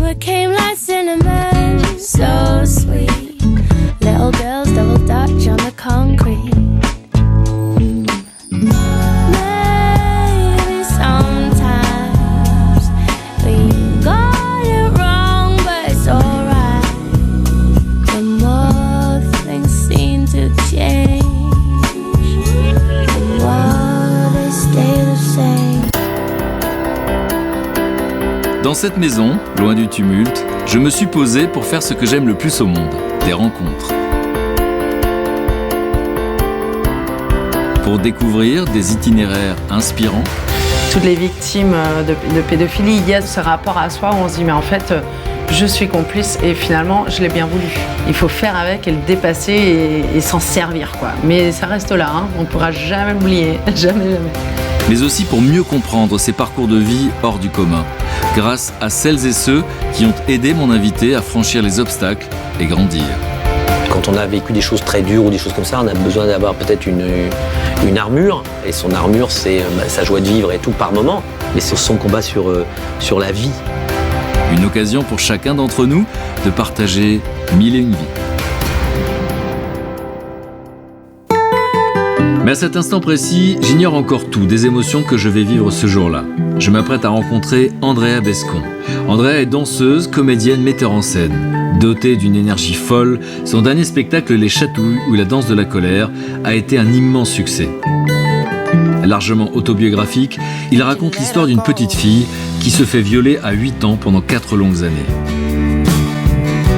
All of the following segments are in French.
it came like cinnamon, so sweet. Little girls double dutch on the concrete. Maybe sometimes we got it wrong, but it's alright. The more things seem to change, the more they stay the same. Dans cette maison, loin du tumulte, je me suis posé pour faire ce que j'aime le plus au monde, des rencontres. Pour découvrir des itinéraires inspirants. Toutes les victimes de pédophilie, il y a ce rapport à soi où on se dit mais en fait, je suis complice et finalement, je l'ai bien voulu. Il faut faire avec et le dépasser et s'en servir, quoi. Mais ça reste là, hein. On ne pourra jamais l'oublier, jamais, jamais. Mais aussi pour mieux comprendre ces parcours de vie hors du commun, grâce à celles et ceux qui ont aidé mon invité à franchir les obstacles et grandir. Quand on a vécu des choses très dures ou des choses comme ça, on a besoin d'avoir peut-être une armure. Et son armure, c'est sa joie de vivre et tout par moment. Mais c'est son combat sur la vie. Une occasion pour chacun d'entre nous de partager 1001 vies. Mais à cet instant précis, j'ignore encore tout des émotions que je vais vivre ce jour-là. Je m'apprête à rencontrer Andrea Bescon. Andrea est danseuse, comédienne, metteur en scène. Dotée d'une énergie folle, son dernier spectacle Les Chatouilles ou La danse de la colère a été un immense succès. Largement autobiographique, il raconte l'histoire d'une petite fille qui se fait violer à 8 ans pendant 4 longues années.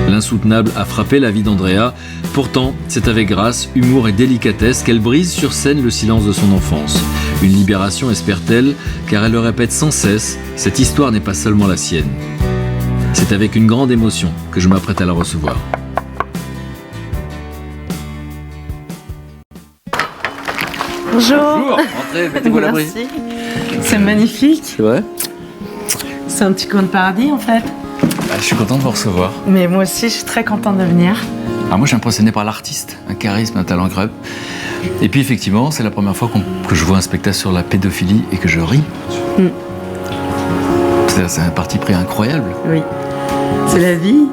L'insoutenable a frappé la vie d'Andrea. Pourtant, c'est avec grâce, humour et délicatesse qu'elle brise sur scène le silence de son enfance. Une libération, espère-t-elle, car elle le répète sans cesse, cette histoire n'est pas seulement la sienne. C'est avec une grande émotion que je m'apprête à la recevoir. Bonjour. Bonjour, entrez, mettez-vous à l'abri. Merci. C'est magnifique. C'est vrai ? C'est un petit coin de paradis en fait. Je suis content de vous recevoir. Mais moi aussi, je suis très contente de venir. Alors moi, je suis impressionné par l'artiste, un charisme, un talent incroyable. Et puis effectivement, c'est la première fois que je vois un spectacle sur la pédophilie et que je ris. C'est un parti pris incroyable. Oui, c'est la vie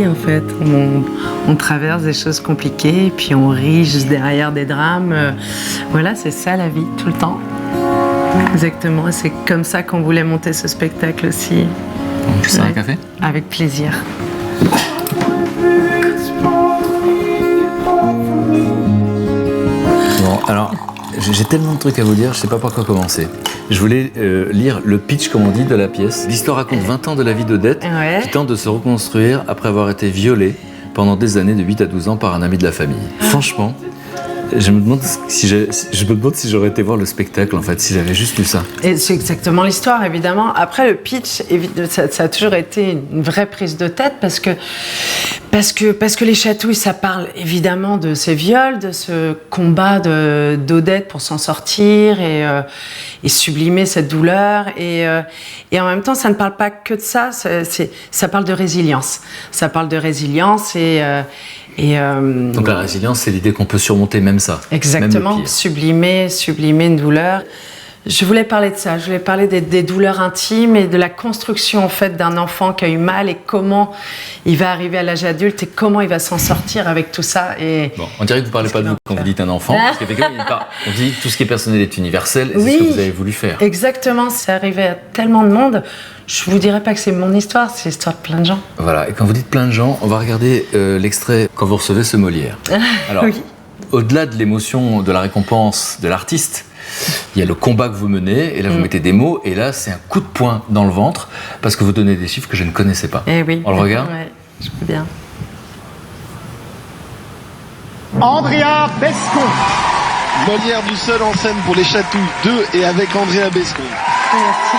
en fait. On traverse des choses compliquées, puis on rit juste derrière des drames. Voilà, c'est ça la vie, tout le temps. Exactement, et c'est comme ça qu'on voulait monter ce spectacle aussi. On peut faire un café ? Avec plaisir. Bon, alors, j'ai tellement de trucs à vous dire, je sais pas par quoi commencer. Je voulais lire le pitch, comme on dit, de la pièce. L'histoire raconte 20 ans de la vie d'Odette, qui tente de se reconstruire après avoir été violée pendant des années de 8 à 12 ans par un ami de la famille. Franchement, je me demande si j'aurais été voir le spectacle, en fait, si j'avais juste lu ça. Et c'est exactement l'histoire, évidemment. Après, le pitch, ça a toujours été une vraie prise de tête parce que Les Chatouilles, ça parle évidemment de ces viols, de ce combat d'Odette pour s'en sortir et sublimer cette douleur. Et en même temps, ça ne parle pas que de ça, ça parle de résilience. Ça parle de résilience Donc la résilience, c'est l'idée qu'on peut surmonter même ça. Exactement, même le pire. Sublimer une douleur. Je voulais parler de ça, je voulais parler des douleurs intimes et de la construction en fait d'un enfant qui a eu mal et comment il va arriver à l'âge adulte et comment il va s'en sortir avec tout ça. Bon, on dirait que vous ne parlez pas de vous quand vous dites un enfant, parce qu'effectivement, on dit tout ce qui est personnel est universel et c'est ce que vous avez voulu faire. Exactement, c'est arrivé à tellement de monde. Je vous dirais pas que c'est mon histoire, c'est l'histoire de plein de gens. Voilà, et quand vous dites plein de gens, on va regarder l'extrait quand vous recevez ce Molière. Alors, au-delà de l'émotion, de la récompense de l'artiste, il y a le combat que vous menez, et là vous mettez des mots, et là c'est un coup de poing dans le ventre, parce que vous donnez des chiffres que je ne connaissais pas. Eh oui. On le regarde ? Ouais, je peux bien. Andrea Bescon. Molière du seul en scène pour Les Chatouilles 2 et avec Andrea Bescon. Merci.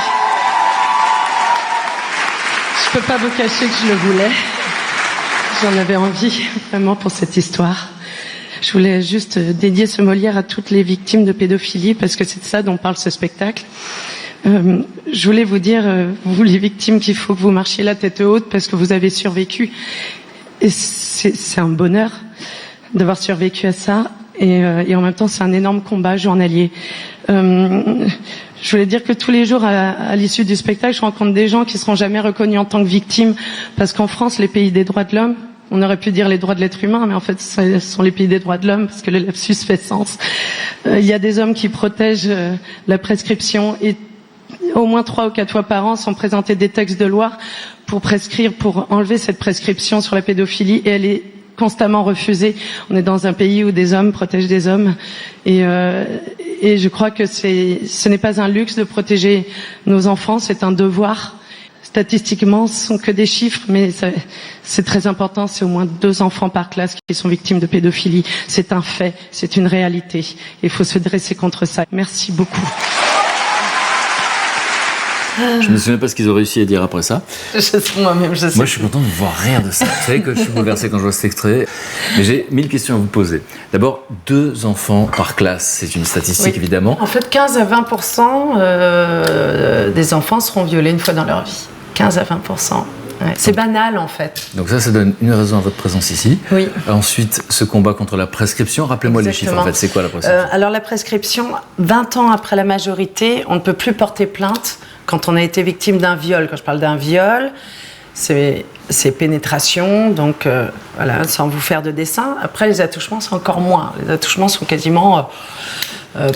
Je peux pas vous cacher que je le voulais. J'en avais envie, vraiment, pour cette histoire. Je voulais juste dédier ce Molière à toutes les victimes de pédophilie, parce que c'est de ça dont parle ce spectacle. Je voulais vous dire, vous les victimes, qu'il faut que vous marchiez la tête haute, parce que vous avez survécu. Et c'est un bonheur d'avoir survécu à ça. Et en même temps, c'est un énorme combat journalier. Je voulais dire que tous les jours, à l'issue du spectacle, je rencontre des gens qui seront jamais reconnus en tant que victimes, parce qu'en France, les pays des droits de l'homme, on aurait pu dire les droits de l'être humain, mais en fait, ce sont les pays des droits de l'homme, parce que le lapsus fait sens. Il y a des hommes qui protègent la prescription, et au moins 3 ou 4 fois par an sont présentés des textes de loi pour prescrire, pour enlever cette prescription sur la pédophilie, et elle est constamment refusée. On est dans un pays où des hommes protègent des hommes, et je crois que ce n'est pas un luxe de protéger nos enfants, c'est un devoir. Statistiquement, ce sont que des chiffres, mais c'est très important. C'est au moins 2 enfants par classe qui sont victimes de pédophilie. C'est un fait, c'est une réalité. Il faut se dresser contre ça. Merci beaucoup. Je me souviens pas ce qu'ils ont réussi à dire après ça. Je sais moi-même, je sais. Moi, je suis content de voir rire de ça. Vous savez que je suis bouleversé quand je vois cet extrait. Mais j'ai 1000 questions à vous poser. D'abord, 2 enfants par classe, c'est une statistique évidemment. En fait, 15 à 20% des enfants seront violés une fois dans leur vie. 15 à 20%. Ouais. C'est banal en fait. Donc ça donne une raison à votre présence ici. Oui. Ensuite, ce combat contre la prescription. Rappelez-moi les chiffres en fait. C'est quoi la prescription Alors la prescription, 20 ans après la majorité, on ne peut plus porter plainte quand on a été victime d'un viol. Quand je parle d'un viol, c'est pénétration, donc voilà, sans vous faire de dessin. Après, les attouchements, c'est encore moins. Les attouchements sont quasiment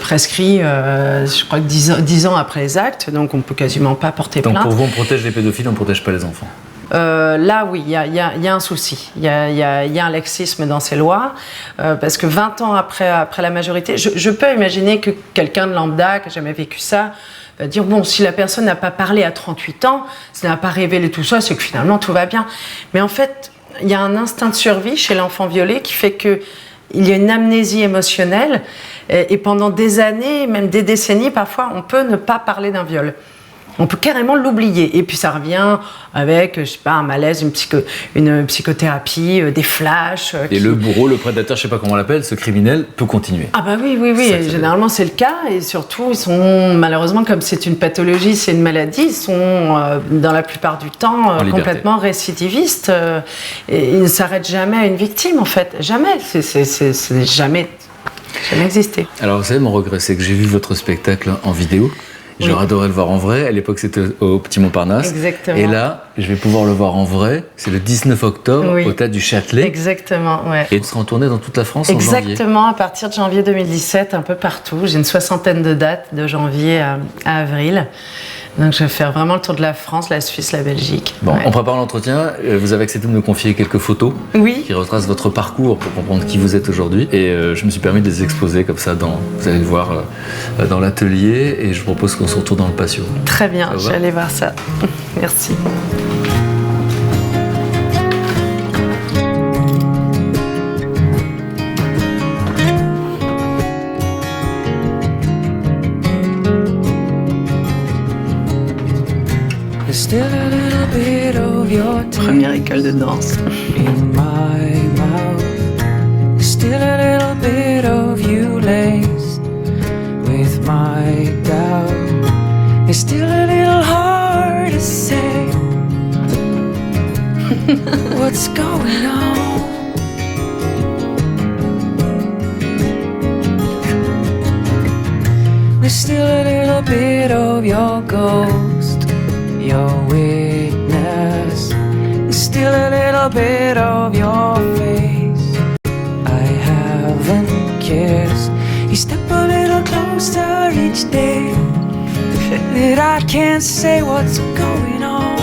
prescrits, je crois que 10 ans après les actes, donc on ne peut quasiment pas porter plainte. Donc pour vous, on protège les pédophiles, on ne protège pas les enfants. Là, oui, il y a un souci. Il y a un laxisme dans ces lois, parce que 20 ans après la majorité, je peux imaginer que quelqu'un de lambda, qui n'a jamais vécu ça, va dire, bon, si la personne n'a pas parlé à 38 ans, si elle n'a pas révélé tout ça, c'est que finalement, tout va bien. Mais en fait, il y a un instinct de survie chez l'enfant violé qui fait qu'il y a une amnésie émotionnelle, et pendant des années, même des décennies, parfois, on peut ne pas parler d'un viol. On peut carrément l'oublier. Et puis ça revient avec, je sais pas, un malaise, une psychothérapie, des flashs. Et le bourreau, le prédateur, je sais pas comment on l'appelle, ce criminel peut continuer. Ah bah oui. Généralement c'est le cas. Et surtout, ils sont, malheureusement, comme c'est une pathologie, c'est une maladie, ils sont dans la plupart du temps complètement récidivistes. Et ils ne s'arrêtent jamais à une victime, en fait. Jamais. C'est jamais existé. Alors vous savez, mon regret, c'est que j'ai vu votre spectacle en vidéo. J'aurais adoré le voir en vrai. À l'époque, c'était au Petit Montparnasse. Exactement. Et là, je vais pouvoir le voir en vrai. C'est le 19 octobre au Théâtre du Châtelet. Exactement, ouais. Et il sera en tournée dans toute la France en janvier. Exactement, à partir de janvier 2017, un peu partout. J'ai une 60aine de dates de janvier à avril. Donc je vais faire vraiment le tour de la France, la Suisse, la Belgique. Bon, en préparant l'entretien, vous avez accepté de me confier quelques photos qui retracent votre parcours pour comprendre qui vous êtes aujourd'hui. Et je me suis permis de les exposer comme ça, vous allez le voir dans l'atelier. Et je vous propose qu'on se retrouve dans le patio. Très bien, je vais aller voir ça. Merci. Première école de danse. In my mouth, still a little bit of you laced with my doubt. It's still a little hard to say what's going on. There's still a little bit of your ghost, your witness. There's still a little bit of your face I haven't kissed. You step a little closer each day, that I can't say what's going on.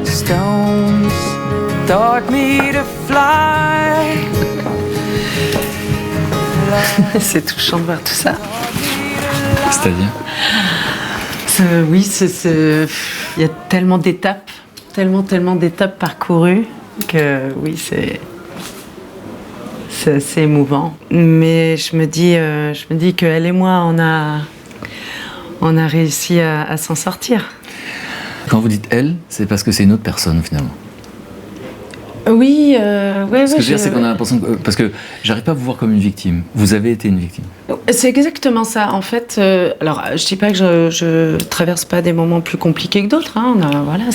Stones taught me to fly. C'est touchant de voir tout ça. C'est-à-dire Oui, il y a tellement d'étapes, tellement d'étapes parcourues que oui, c'est assez émouvant. Mais je me dis qu'elle et moi, on a réussi à s'en sortir. Quand vous dites elle, c'est parce que c'est une autre personne finalement. Oui, Ce que je veux dire, c'est qu'on a l'impression que, parce que j'arrive pas à vous voir comme une victime. Vous avez été une victime. C'est exactement ça. En fait, alors je dis pas que je traverse pas des moments plus compliqués que d'autres. Hein. Voilà,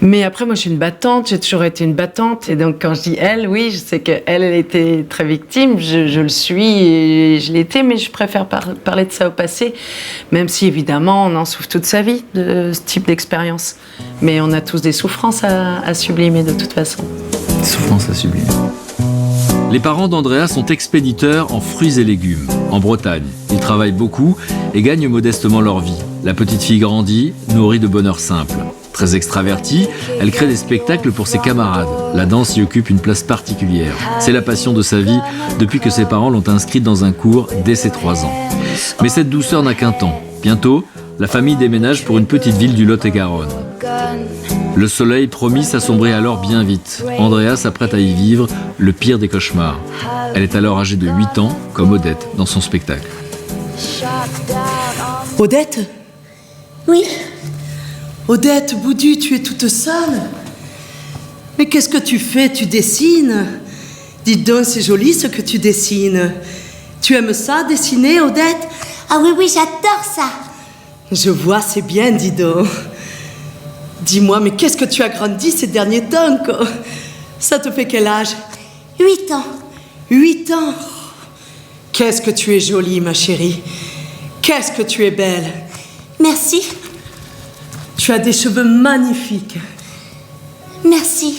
Mais après, moi, je suis une battante. J'ai toujours été une battante. Et donc, quand je dis elle, oui, je sais qu'elle, elle était très victime. Je le suis et je l'étais, mais je préfère parler de ça au passé, même si évidemment, on en souffre toute sa vie de ce type d'expérience. Mais on a tous des souffrances à sublimer de toute façon. Souffrance à sublimer. Les parents d'Andrea sont expéditeurs en fruits et légumes, en Bretagne. Ils travaillent beaucoup et gagnent modestement leur vie. La petite fille grandit, nourrie de bonheur simple. Très extravertie, elle crée des spectacles pour ses camarades. La danse y occupe une place particulière. C'est la passion de sa vie depuis que ses parents l'ont inscrite dans un cours dès ses 3 ans. Mais cette douceur n'a qu'un temps. Bientôt, la famille déménage pour une petite ville du Lot-et-Garonne. Le soleil promis s'assombrit alors bien vite. Andrea s'apprête à y vivre le pire des cauchemars. Elle est alors âgée de 8 ans, comme Odette dans son spectacle. Odette ? Oui, Odette, Boudu, tu es toute seule. Mais qu'est-ce que tu fais ? Tu dessines ? Dis donc, c'est joli ce que tu dessines. Tu aimes ça, dessiner, Odette ? ah oui, oui, j'adore ça. Je vois, c'est bien, dis donc. Dis-moi, mais qu'est-ce que tu as grandi ces derniers temps, quoi ? Ça te fait quel âge ? 8 ans. 8 ans. Qu'est-ce que tu es jolie, ma chérie. Qu'est-ce que tu es belle. Merci, Tu as des cheveux magnifiques. merci.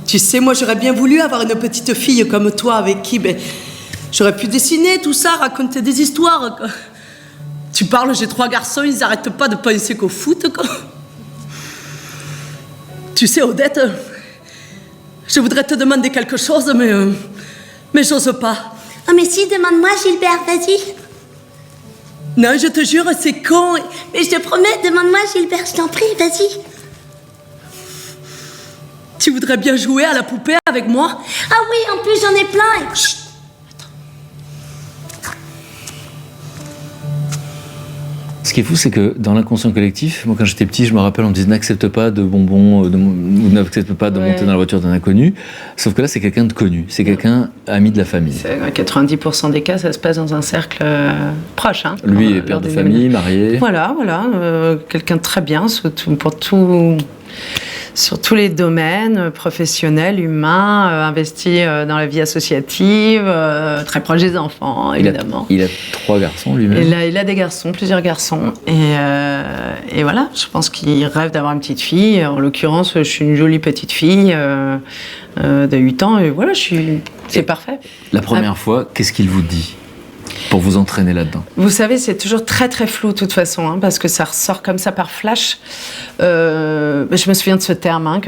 Tu sais, moi, j'aurais bien voulu avoir une petite fille comme toi avec qui, j'aurais pu dessiner tout ça, raconter des histoires, quoi. Tu parles, j'ai 3 garçons, ils n'arrêtent pas de penser qu'au foot, quoi. Tu sais, Odette, je voudrais te demander quelque chose, mais j'ose pas. Oh, mais si, demande-moi, Gilbert, vas-y. Non, je te jure, c'est con. Mais je te promets, demande-moi, Gilbert, je t'en prie, vas-y. Tu voudrais bien jouer à la poupée avec moi ? Ah oui, en plus, j'en ai plein. Chut. Ce qui est fou, c'est que dans l'inconscient collectif, moi quand j'étais petit, je me rappelle, on me disait n'accepte pas de bonbons, ou n'accepte pas de monter dans la voiture d'un inconnu. Sauf que là, c'est quelqu'un de connu, c'est quelqu'un ami de la famille. C'est 90% des cas, ça se passe dans un cercle proche. Hein, Lui est père de famille, marié. Voilà, quelqu'un de très bien sur tous les domaines, professionnels, humains, investi dans la vie associative, très proche des enfants, évidemment. Il a 3 garçons lui-même. Il a des garçons, plusieurs garçons. Et voilà, je pense qu'il rêve d'avoir une petite fille. En l'occurrence, je suis une jolie petite fille de 8 ans. Et voilà, c'est parfait. La première fois, qu'est-ce qu'il vous dit pour vous entraîner là-dedans? Vous savez, c'est toujours très très flou de toute façon, hein, parce que ça ressort comme ça par flash. Je me souviens de ce terme, hein,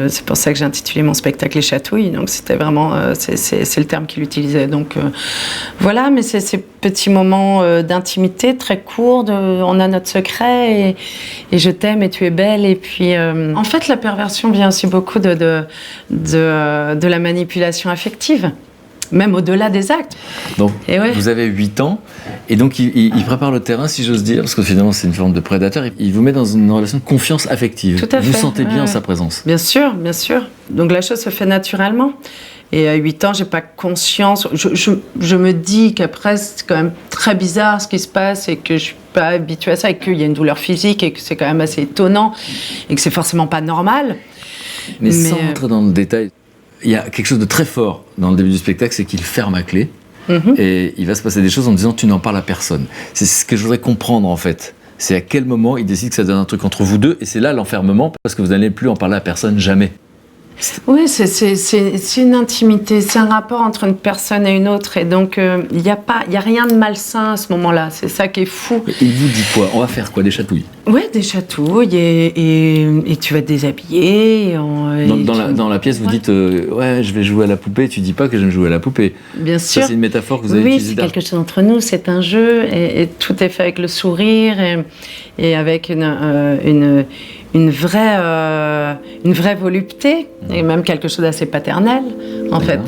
c'est pour ça que j'ai intitulé mon spectacle Les Chatouilles, donc c'était vraiment, c'est le terme qu'il utilisait. Donc voilà, mais c'est ces petits moments d'intimité très courts, on a notre secret et je t'aime et tu es belle. Et puis, en fait, la perversion vient aussi beaucoup de la manipulation affective. Même au-delà des actes. Donc, ouais. Vous avez 8 ans, et donc il prépare le terrain, si j'ose dire, parce que finalement c'est une forme de prédateur, il vous met dans une relation de confiance affective. Tout à fait. Vous sentez bien en sa présence. Bien sûr, bien sûr. Donc la chose se fait naturellement. Et à 8 ans, j'ai pas conscience. Je me dis qu'après, c'est quand même très bizarre ce qui se passe et que je suis pas habituée à ça et qu'il y a une douleur physique et que c'est quand même assez étonnant et que c'est forcément pas normal. Mais sans rentrer dans le détail, il y a quelque chose de très fort dans le début du spectacle, c'est qu'il ferme à clé et il va se passer des choses en disant tu n'en parles à personne. C'est ce que je voudrais comprendre en fait. C'est à quel moment il décide que ça donne un truc entre vous deux, et c'est là l'enfermement, parce que vous n'allez plus en parler à personne jamais. Oui, c'est une intimité, c'est un rapport entre une personne et une autre, et donc il y a rien de malsain à ce moment-là. C'est ça qui est fou. Il vous dit quoi? On va faire quoi? Des chatouilles? Ouais, des chatouilles et tu vas te déshabiller. Dans la pièce, vous dites ouais, je vais jouer à la poupée. Tu dis pas que j'aime jouer à la poupée. Bien sûr. Ça, c'est une métaphore que vous avez utilisée. Oui, c'est quelque chose entre nous. C'est un jeu et tout est fait avec le sourire et avec une vraie volupté et même quelque chose d'assez paternel, en fait.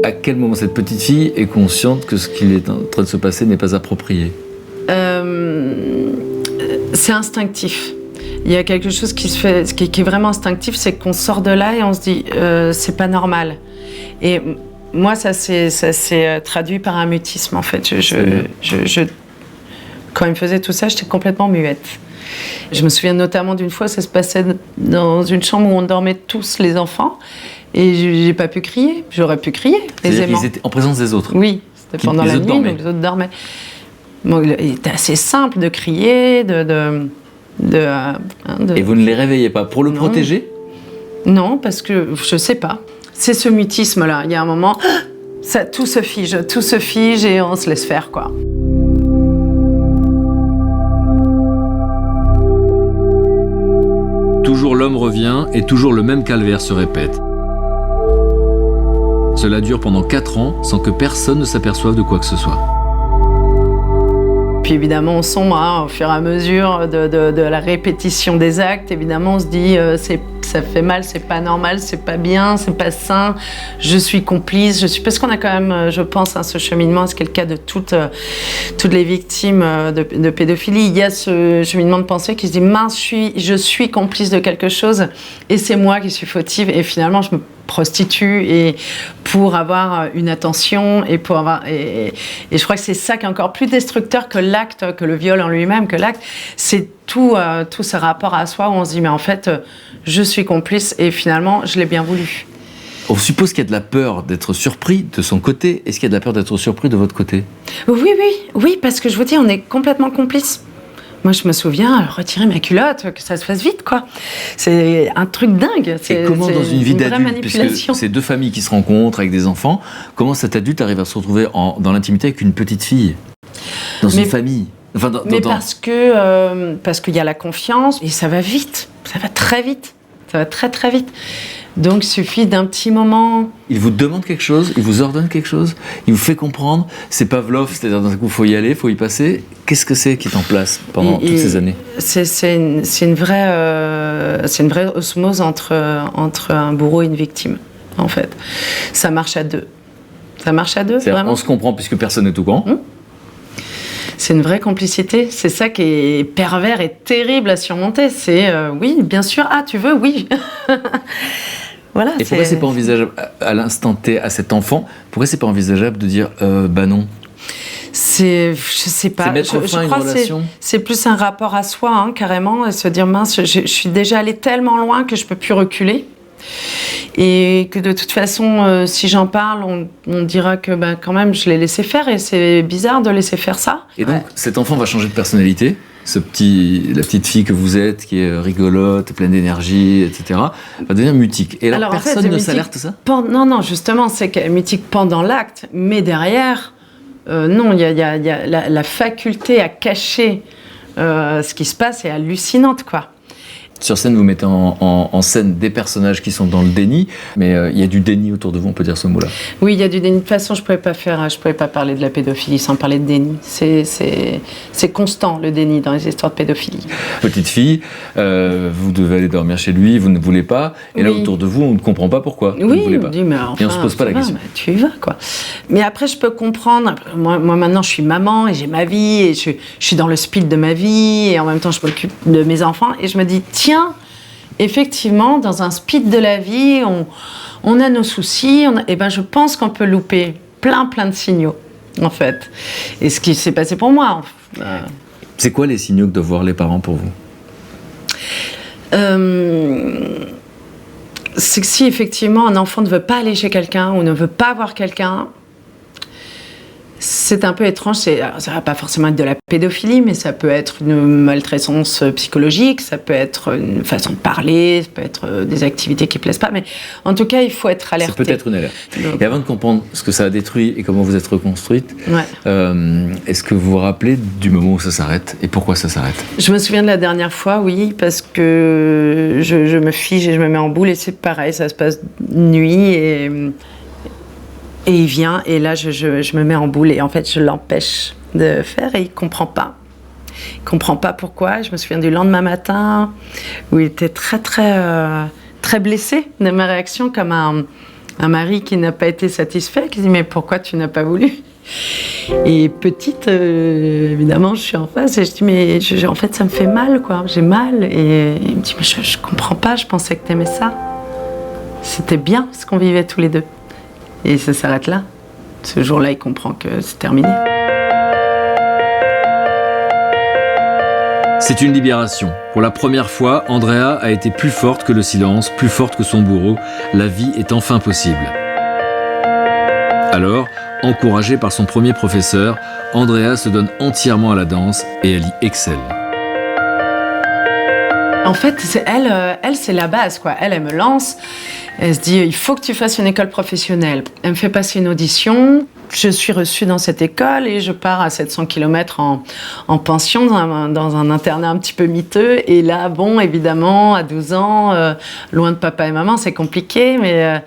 À quel moment cette petite fille est C'est instinctif. Il y a quelque chose qui se fait, qui est vraiment instinctif, c'est qu'on sort de là et on se dit c'est pas normal. Et moi, ça s'est traduit par un mutisme en fait. Quand il me faisait tout ça, j'étais complètement muette. Je me souviens notamment d'une fois, ça se passait dans une chambre où on dormait tous les enfants et j'ai pas pu crier. J'aurais pu crier aisément. Ils étaient en présence des autres. Oui, c'était pendant la nuit, donc les autres dormaient. Bon, il était assez simple de crier, Et vous ne les réveillez pas pour le protéger ? Non, parce que je sais pas. C'est ce mutisme-là. Il y a un moment, tout se fige et on se laisse faire, quoi. Toujours l'homme revient et toujours le même calvaire se répète. Cela dure pendant 4 ans sans que personne ne s'aperçoive de quoi que ce soit. Puis évidemment, on sombre au fur et à mesure de la répétition des actes. Évidemment, on se dit ça fait mal, c'est pas normal, c'est pas bien, c'est pas sain. Je suis complice, parce qu'on a quand même, je pense, ce cheminement, ce qui est le cas de toutes les victimes de pédophilie. Il y a ce cheminement de pensée qui se dit mince, je suis complice de quelque chose et c'est moi qui suis fautive. Et finalement, je me prostitue et pour avoir une attention et pour avoir et je crois que c'est ça qui est encore plus destructeur que l'acte, que le viol en lui-même, que l'acte, c'est tout ce rapport à soi où on se dit mais en fait je suis complice et finalement je l'ai bien voulu. On suppose qu'il y a de la peur d'être surpris de son côté. Est-ce qu'il y a de la peur d'être surpris de votre côté ? Oui, parce que je vous dis, on est complètement complices. Moi, je me souviens, retirer ma culotte, que ça se fasse vite, quoi. C'est un truc dingue. Et comment, dans une vie d'adulte, puisque c'est 2 familles qui se rencontrent avec des enfants, comment cet adulte arrive à se retrouver dans l'intimité avec une petite fille ? Dans une famille ? Parce qu'il y a la confiance, et ça va vite. Ça va très vite. Ça va très, très vite. Donc, il suffit d'un petit moment. Il vous demande quelque chose, il vous ordonne quelque chose, il vous fait comprendre. C'est Pavlov, c'est-à-dire d'un coup, il faut y aller, il faut y passer. Qu'est-ce que c'est qui est en place pendant toutes ces années ? C'est une vraie osmose entre un bourreau et une victime, en fait. Ça marche à 2. Ça marche à 2, vraiment. On se comprend puisque personne n'est au courant. C'est une vraie complicité. C'est ça qui est pervers et terrible à surmonter. C'est oui, bien sûr. Ah, tu veux ? Oui. Voilà. Et pourquoi c'est pas envisageable à l'instant T, à cet enfant, pourquoi c'est pas envisageable de dire bah non ? Je sais pas. C'est mettre fin à une relation. C'est plus un rapport à soi, carrément, et se dire mince, je suis déjà allée tellement loin que je peux plus reculer. Et que de toute façon, si j'en parle, on dira que quand même je l'ai laissé faire et c'est bizarre de laisser faire ça. Et donc cet enfant va changer de personnalité, la petite fille que vous êtes, qui est rigolote, pleine d'énergie, etc., va devenir mutique. Et là, personne ne s'alerte ça ? Non, justement, c'est mutique pendant l'acte, mais derrière, non, il y a la faculté à cacher ce qui se passe est hallucinante, quoi. Sur scène, vous mettez en scène des personnages qui sont dans le déni, mais il y a du déni autour de vous, on peut dire ce mot-là. Oui, il y a du déni. De toute façon, je pouvais pas parler de la pédophilie sans parler de déni. C'est constant, le déni, dans les histoires de pédophilie. Petite fille, vous devez aller dormir chez lui, vous ne voulez pas, et là, autour de vous, on ne comprend pas pourquoi vous ne voulez pas. Dit, mais enfin, et on ne se pose pas la question. Tu y vas, quoi. Mais après, je peux comprendre. Moi, maintenant, je suis maman, et j'ai ma vie, et je suis dans le speed de ma vie, et en même temps, je m'occupe de mes enfants, et je me dis, tiens, effectivement, dans un speed de la vie, on a nos soucis, je pense qu'on peut louper plein de signaux, en fait. Et ce qui s'est passé pour moi. C'est quoi les signaux que doivent voir les parents pour vous ? C'est que si effectivement un enfant ne veut pas aller chez quelqu'un ou ne veut pas voir quelqu'un, c'est un peu étrange, ça va pas forcément être de la pédophilie, mais ça peut être une maltraitance psychologique, ça peut être une façon de parler, ça peut être des activités qui plaisent pas, mais en tout cas, il faut être alerté. Ça peut être une alerte. Et avant de comprendre ce que ça a détruit et comment vous êtes reconstruite, est-ce que vous vous rappelez du moment où ça s'arrête et pourquoi ça s'arrête ? Je me souviens de la dernière fois, oui, parce que je me fige et je me mets en boule et c'est pareil, ça se passe nuit et il vient, et là, je me mets en boule, et en fait, je l'empêche de faire, et il comprend pas. Il comprend pas pourquoi. Je me souviens du lendemain matin, où il était très, très, très blessé de ma réaction, comme un mari qui n'a pas été satisfait, qui dit « Mais pourquoi tu n'as pas voulu ?» Et petite, évidemment, je suis en face et je dis mais en fait ça me fait mal quoi, j'ai mal. Et il me dit mais je comprends pas, je pensais que t'aimais ça. C'était bien ce qu'on vivait tous les deux. Et ça s'arrête là. Ce jour-là, il comprend que c'est terminé. C'est une libération. Pour la première fois, Andrea a été plus forte que le silence, plus forte que son bourreau. La vie est enfin possible. Alors, encouragée par son premier professeur, Andrea se donne entièrement à la danse et elle y excelle. En fait, elle, c'est la base, quoi. Elle me lance. Elle se dit, il faut que tu fasses une école professionnelle. Elle me fait passer une audition. Je suis reçue dans cette école et je pars à 700 km en pension dans un internat un petit peu miteux. Et là, bon, évidemment, à 12 ans, loin de papa et maman, c'est compliqué, mais...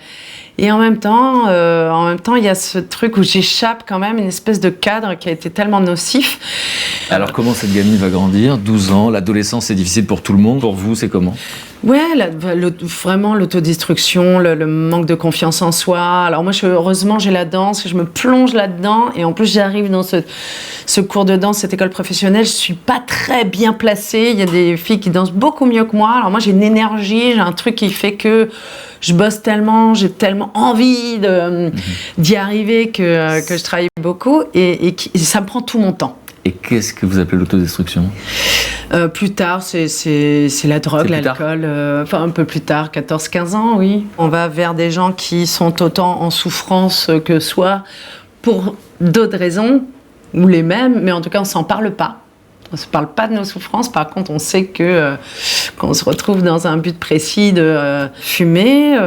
Et en même temps, il y a ce truc où j'échappe quand même, une espèce de cadre qui a été tellement nocif. Alors comment cette gamine va grandir ? 12 ans, l'adolescence c'est difficile pour tout le monde. Pour vous, c'est comment ? Ouais, vraiment l'autodestruction, le manque de confiance en soi. Alors moi, heureusement, j'ai la danse, je me plonge là-dedans. Et en plus, j'arrive dans ce cours de danse, cette école professionnelle. Je suis pas très bien placée. Il y a des filles qui dansent beaucoup mieux que moi. Alors moi, j'ai une énergie, j'ai un truc qui fait que je bosse tellement, j'ai tellement envie d'y arriver que je travaille beaucoup. Et ça me prend tout mon temps. Et qu'est-ce que vous appelez l'autodestruction ? Plus tard, c'est la drogue, l'alcool. Enfin, un peu plus tard, 14-15 ans, oui. On va vers des gens qui sont autant en souffrance que soi, pour d'autres raisons, ou les mêmes, mais en tout cas, on ne s'en parle pas. On ne se parle pas de nos souffrances. Par contre, on sait qu'on se retrouve dans un but précis de fumer,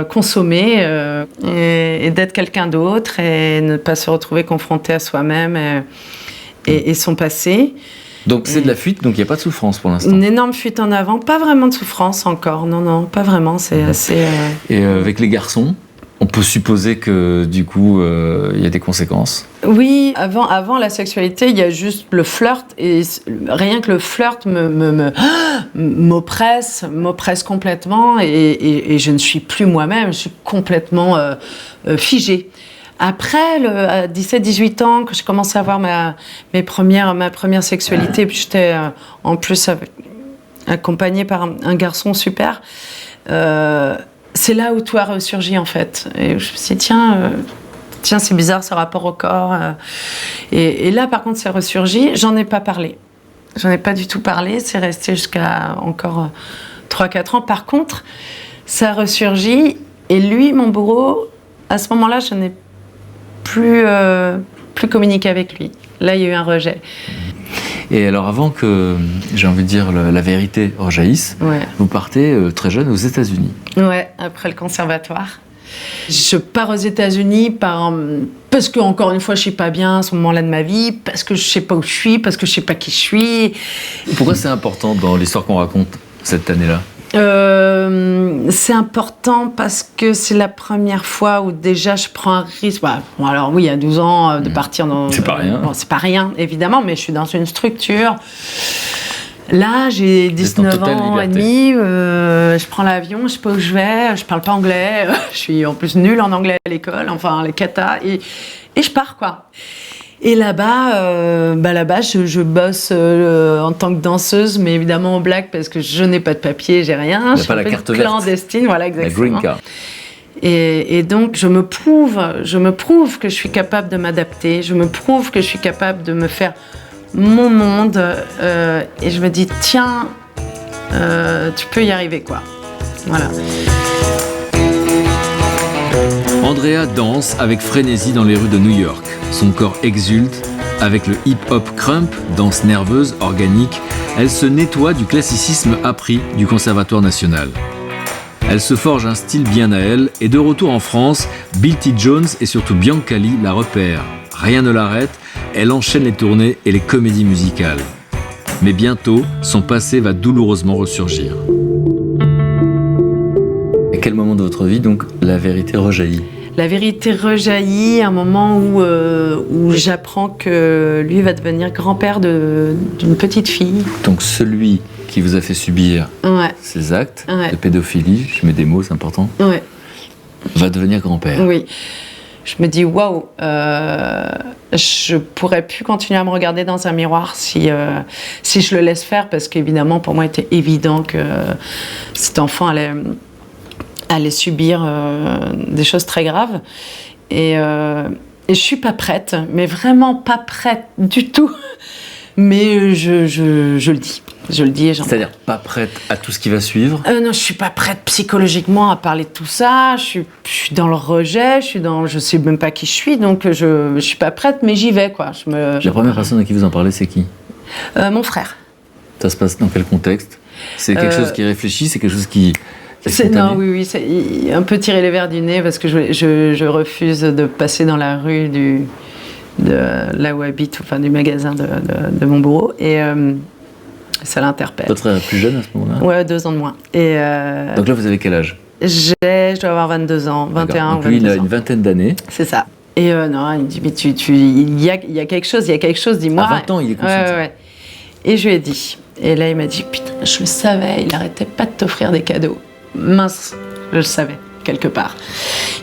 consommer et d'être quelqu'un d'autre et ne pas se retrouver confronté à soi-même et son passé. Donc c'est de la fuite, donc il n'y a pas de souffrance pour l'instant. Une énorme fuite en avant, pas vraiment de souffrance encore, non, pas vraiment, c'est assez... Et avec les garçons, on peut supposer que du coup, il y a des conséquences. Oui, avant la sexualité, il y a juste le flirt, et rien que le flirt m'oppresse complètement, et je ne suis plus moi-même, je suis complètement figée. Après, à 17-18 ans, que je commençais à avoir ma première sexualité, puis j'étais en plus accompagnée par un garçon super, c'est là où tout a ressurgi en fait. Et je me suis dit, tiens, c'est bizarre ce rapport au corps. Et là, par contre, c'est ressurgi. J'en ai pas parlé. J'en ai pas du tout parlé. C'est resté jusqu'à encore 3-4 ans. Par contre, ça a ressurgi. Et lui, mon bourreau, à ce moment-là, je n'ai plus communiquer avec lui. Là, il y a eu un rejet. Et alors, avant que, j'ai envie de dire, la vérité rejaillisse, vous partez très jeune aux États-Unis. Ouais, après le conservatoire. Je pars aux États-Unis parce que, encore une fois, je suis pas bien à ce moment-là de ma vie, parce que je sais pas où je suis, parce que je sais pas qui je suis. Pourquoi c'est important dans l'histoire qu'on raconte cette année-là ? C'est important parce que c'est la première fois où déjà je prends un risque. Bon, alors oui, à 12 ans, de partir dans... C'est pas rien. Bon, c'est pas rien, évidemment, mais je suis dans une structure. Là, j'ai 19 ans et demi, je prends l'avion, je sais pas où je vais, je parle pas anglais, je suis en plus nulle en anglais à l'école, enfin, les katas, et je pars, quoi. Et là-bas, je bosse en tant que danseuse, mais évidemment en blague parce que je n'ai pas de papier, j'ai rien. Je suis pas la carte verte. Clandestine, voilà, exactement. La green card. Et donc, je me prouve que je suis capable de m'adapter, je me prouve que je suis capable de me faire mon monde, et je me dis, tiens, tu peux y arriver, quoi. Voilà. Andrea danse avec frénésie dans les rues de New York. Son corps exulte. Avec le hip-hop crump, danse nerveuse, organique, elle se nettoie du classicisme appris du Conservatoire national. Elle se forge un style bien à elle, et de retour en France, Bill T. Jones et surtout Bianca Lee la repèrent. Rien ne l'arrête, elle enchaîne les tournées et les comédies musicales. Mais bientôt, son passé va douloureusement ressurgir. À quel moment de votre vie, donc, la vérité rejaillit ? La vérité rejaillit à un moment où j'apprends que lui va devenir grand-père d'une petite fille. Donc celui qui vous a fait subir ces actes de pédophilie, je mets des mots, c'est important, va devenir grand-père. Oui. je me dis waouh, je pourrais plus continuer à me regarder dans un miroir si je le laisse faire, parce qu'évidemment pour moi il était évident que cet enfant allait subir des choses très graves, et je suis pas prête, mais vraiment pas prête du tout, mais je le dis. Je le dis et j'en parle. C'est-à-dire pas prête à tout ce qui va suivre? Non, je suis pas prête psychologiquement à parler de tout ça. Je suis dans le rejet, je sais même pas qui je suis, donc je suis pas prête, mais j'y vais, quoi. La première personne à qui vous en parlez, c'est qui? Mon frère. Ça se passe dans quel contexte? C'est quelque chose qui est réfléchi, c'est quelque chose qui est spontané? Non, oui, c'est un peu tiré les verres du nez, parce que je refuse de passer dans la rue de là où habite, enfin du magasin de mon bourreau, et ça l'interpelle. Votre frère est plus jeune à ce moment-là? Ouais, 2 ans de moins. Et donc là, vous avez quel âge? je dois avoir 22 ans, 21 donc ou 22 lui, il a ans. une vingtaine d'années. C'est ça. Et non, il me dit, mais il y a quelque chose, dis-moi. À 20 ans, il est conscient de ça. Ouais. Et je lui ai dit. Et là, il m'a dit, putain, je le savais, il arrêtait pas de t'offrir des cadeaux. Mince, je le savais, quelque part.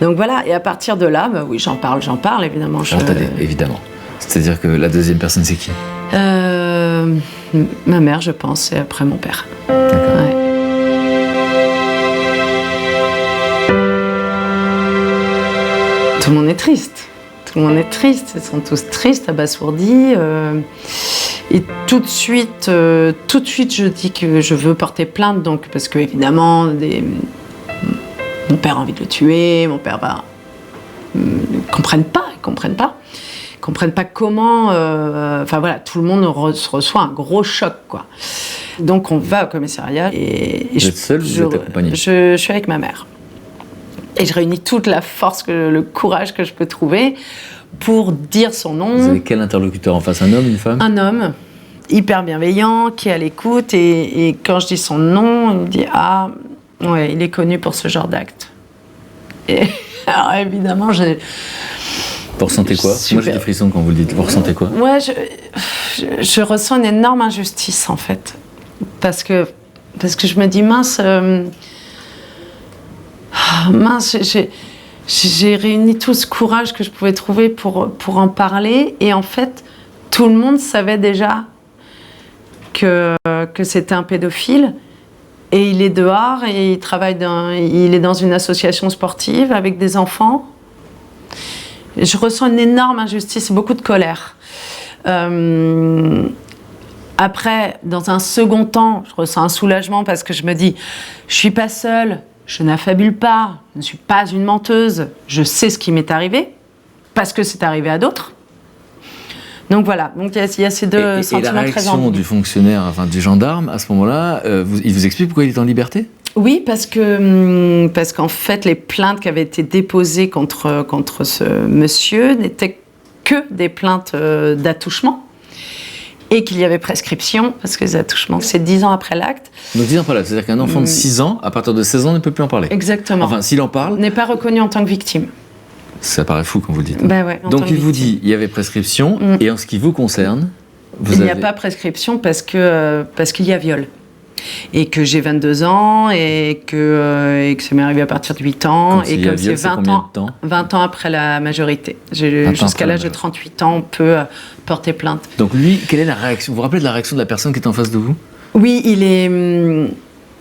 Donc voilà, et à partir de là, bah oui, j'en parle, évidemment. Attendez, évidemment. C'est-à-dire que la deuxième personne, c'est qui? Ma mère, je pense, et après mon père. D'accord. Ouais. Tout le monde est triste. Ils sont tous tristes, abasourdis. Et tout de suite, je dis que je veux porter plainte, donc, parce que évidemment, mon père a envie de le tuer, mon père va... Ils comprennent pas comment... Enfin voilà, tout le monde reçoit un gros choc, quoi. Donc on va au commissariat et vous êtes seul ou vous êtes accompagné? Je suis avec ma mère. Et je réunis toute la force, le courage que je peux trouver pour dire son nom. Vous avez quel interlocuteur en face? Un homme, une femme? Un homme, hyper bienveillant, qui est à l'écoute. Et quand je dis son nom, il me dit « Ah, ouais, il est connu pour ce genre d'acte. » Et alors évidemment, Vous ressentez quoi? Moi, j'ai des frissons quand vous le dites. Vous ressentez quoi? Ouais, je ressens une énorme injustice, en fait. Parce que je me dis, mince, j'ai réuni tout ce courage que je pouvais trouver pour en parler. Et en fait, tout le monde savait déjà que c'était un pédophile. Et il est dehors et il est dans une association sportive avec des enfants. Je ressens une énorme injustice, beaucoup de colère. Après, dans un second temps, je ressens un soulagement parce que je me dis, je suis pas seule, je n'affabule pas, je ne suis pas une menteuse, je sais ce qui m'est arrivé, parce que c'est arrivé à d'autres. Donc voilà, donc il y a ces deux sentiments très Et la réaction ambigus. du fonctionnaire, enfin du gendarme, à ce moment-là, il vous explique pourquoi il est en liberté? Oui, parce qu'en fait, les plaintes qui avaient été déposées contre ce monsieur n'étaient que des plaintes d'attouchement, et qu'il y avait prescription, parce que les attouchements, c'est 10 ans après l'acte. Donc 10 ans après l'acte, c'est-à-dire qu'un enfant de 6 ans, à partir de 16 ans, ne peut plus en parler? Exactement. Enfin, s'il en parle... N'est pas reconnu en tant que victime. Ça paraît fou quand vous le dites. Bah ouais, en donc tant il que vous victime. dit, il y avait prescription, et en ce qui vous concerne, Il n'y a pas prescription parce qu'il y a viol. Et que j'ai 22 ans et que ça m'est arrivé à partir de 8 ans. Quand et il y a comme viol, c'est c'est combien de temps 20 ans après la majorité. 20 ans Jusqu'à après l'âge la de 38 ans, on peut porter plainte. Donc lui, quelle est la réaction? Vous vous rappelez de la réaction de la personne qui est en face de vous? Oui, il est...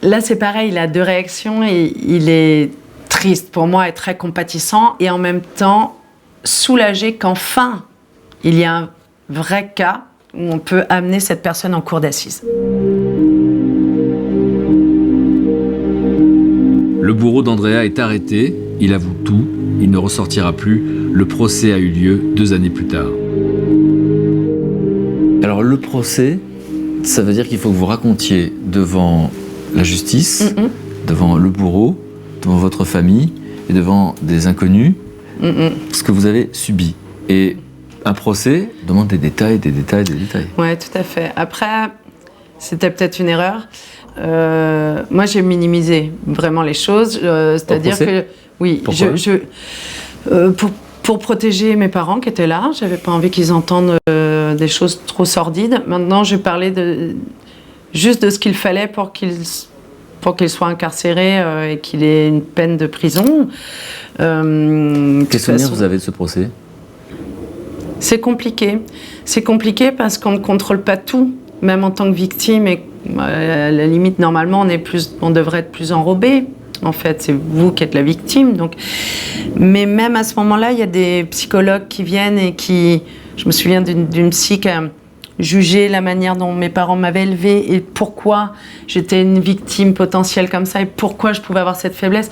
Là, c'est pareil, il a deux réactions. Et il est triste pour moi et très compatissant. Et en même temps, soulagé qu'enfin, il y a un vrai cas où on peut amener cette personne en cour d'assises. Le bourreau d'Andrea est arrêté, il avoue tout, il ne ressortira plus. Le procès a eu lieu 2 années plus tard. Alors le procès, ça veut dire qu'il faut que vous racontiez devant la justice, devant le bourreau, devant votre famille et devant des inconnus ce que vous avez subi. Et un procès demande des détails. Ouais, tout à fait. Après, c'était peut-être une erreur. Moi, j'ai minimisé vraiment les choses. C'est-à-dire que, oui, pour protéger mes parents qui étaient là, j'avais pas envie qu'ils entendent des choses trop sordides. Maintenant, j'ai parlé juste de ce qu'il fallait pour qu'ils pour qu'il soit incarcéré et qu'il ait une peine de prison. Quel souvenir vous avez de ce procès ? C'est compliqué. C'est compliqué parce qu'on ne contrôle pas tout, même en tant que victime. Et à la limite, normalement, on devrait être plus enrobé. En fait, c'est vous qui êtes la victime. Donc. Mais même à ce moment-là, il y a des psychologues qui viennent et qui... Je me souviens d'une psy qui a jugé la manière dont mes parents m'avaient élevée et pourquoi j'étais une victime potentielle comme ça et pourquoi je pouvais avoir cette faiblesse.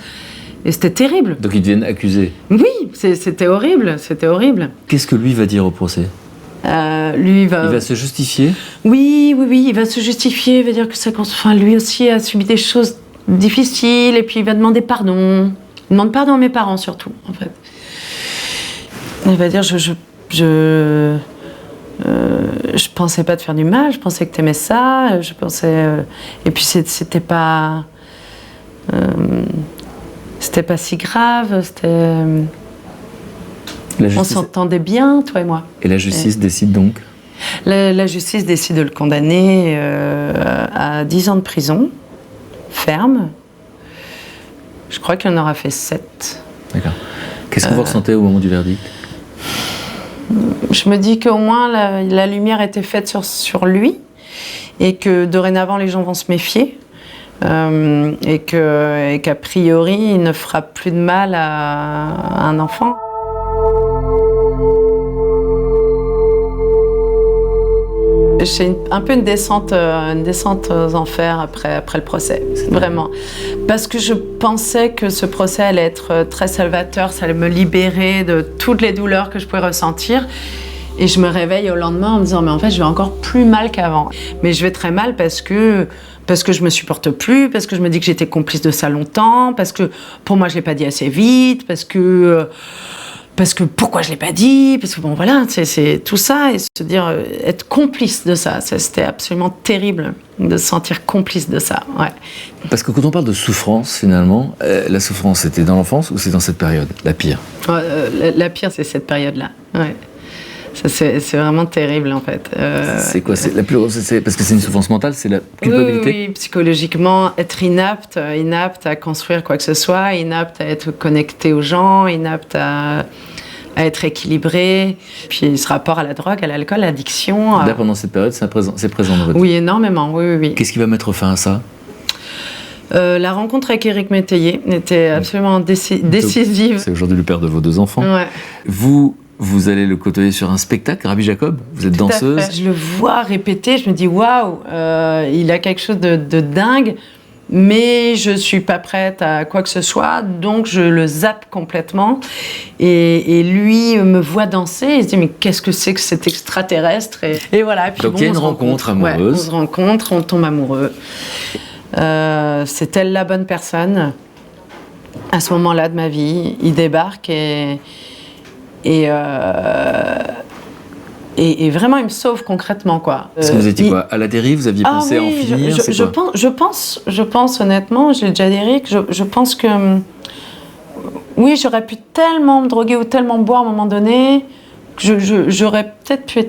Et c'était terrible. Donc ils deviennent accusés. Oui, c'était horrible, c'était horrible. Qu'est-ce que lui va dire au procès ? Lui, il va se justifier ? Oui, il va se justifier, il va dire que lui aussi a subi des choses difficiles et puis il va demander pardon. Il demande pardon à mes parents surtout, en fait. Il va dire je pensais pas te faire du mal, je pensais que t'aimais ça, je pensais... et puis c'était pas si grave, on s'entendait bien, toi et moi. Et la justice décide donc ? La justice décide de le condamner à 10 ans de prison, ferme. Je crois qu'il en aura fait 7. D'accord. Qu'est-ce que vous ressentez au moment du verdict ? Je me dis qu'au moins la lumière était faite sur lui et que dorénavant les gens vont se méfier et qu'a priori il ne fera plus de mal à un enfant. J'ai un peu une descente aux enfers après le procès, vraiment. Parce que je pensais que ce procès allait être très salvateur, ça allait me libérer de toutes les douleurs que je pouvais ressentir. Et je me réveille au lendemain en me disant, mais en fait, je vais encore plus mal qu'avant. Mais je vais très mal parce que je me supporte plus, parce que je me dis que j'étais complice de ça longtemps, parce que pour moi, je l'ai pas dit assez vite, parce que pourquoi je l'ai pas dit, parce que bon voilà, c'est tout ça, et se dire être complice de ça, c'était absolument terrible de se sentir complice de ça, ouais. Parce que quand on parle de souffrance, finalement, la souffrance, c'était dans l'enfance ou c'est dans cette période, la pire ? La pire, c'est cette période-là, ouais. Ça, c'est vraiment terrible, en fait. C'est quoi ? C'est la plus... parce que c'est une souffrance mentale, c'est la culpabilité ? Oui, psychologiquement, être inapte à construire quoi que ce soit, inapte à être connecté aux gens, inapte à être équilibré. Puis ce rapport à la drogue, à l'alcool, à l'addiction. Là, pendant cette période, c'est présent dans votre vie ? Oui, énormément, oui. Qu'est-ce qui va mettre fin à ça ? La rencontre avec Éric Métayer était absolument décisive. C'est aujourd'hui le père de vos 2 enfants. Ouais. Vous allez le côtoyer sur un spectacle, Rabbi Jacob ? Vous êtes danseuse ? Je le vois répéter, je me dis waouh, il a quelque chose de dingue, mais je suis pas prête à quoi que ce soit, donc je le zappe complètement. Et lui me voit danser, il se dit mais qu'est-ce que c'est que cet extraterrestre ? Et voilà. Et puis, donc il y a une rencontre amoureuse. Ouais, on se rencontre, on tombe amoureux. C'est-elle la bonne personne ? À ce moment-là de ma vie, il débarque et vraiment, il me sauve concrètement, quoi. Est-ce que vous étiez à la dérive ? Vous aviez pensé à en finir ? Je pense honnêtement, je l'ai déjà dit, Eric, je pense que oui, j'aurais pu tellement me droguer ou tellement boire à un moment donné que j'aurais peut-être pu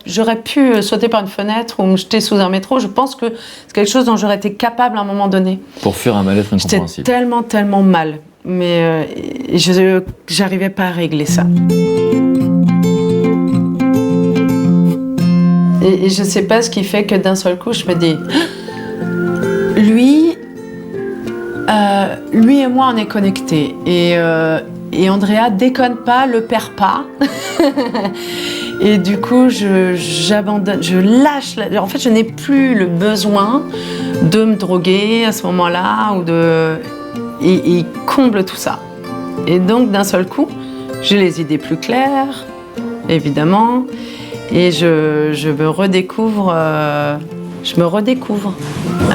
j'aurais pu sauter par une fenêtre ou me jeter sous un métro. Je pense que c'est quelque chose dont j'aurais été capable à un moment donné. Pour fuir un mal-être incompréhensible. J'étais tellement mal. Mais j'arrivais pas à régler ça. Et je sais pas ce qui fait que d'un seul coup, je me dis... Lui et moi, on est connectés. Et Andrea déconne pas, le perd pas. Et du coup, j'abandonne, je lâche... En fait, je n'ai plus le besoin de me droguer à ce moment-là ou de... Et il comble tout ça. Et donc, d'un seul coup, j'ai les idées plus claires, évidemment, et je me redécouvre à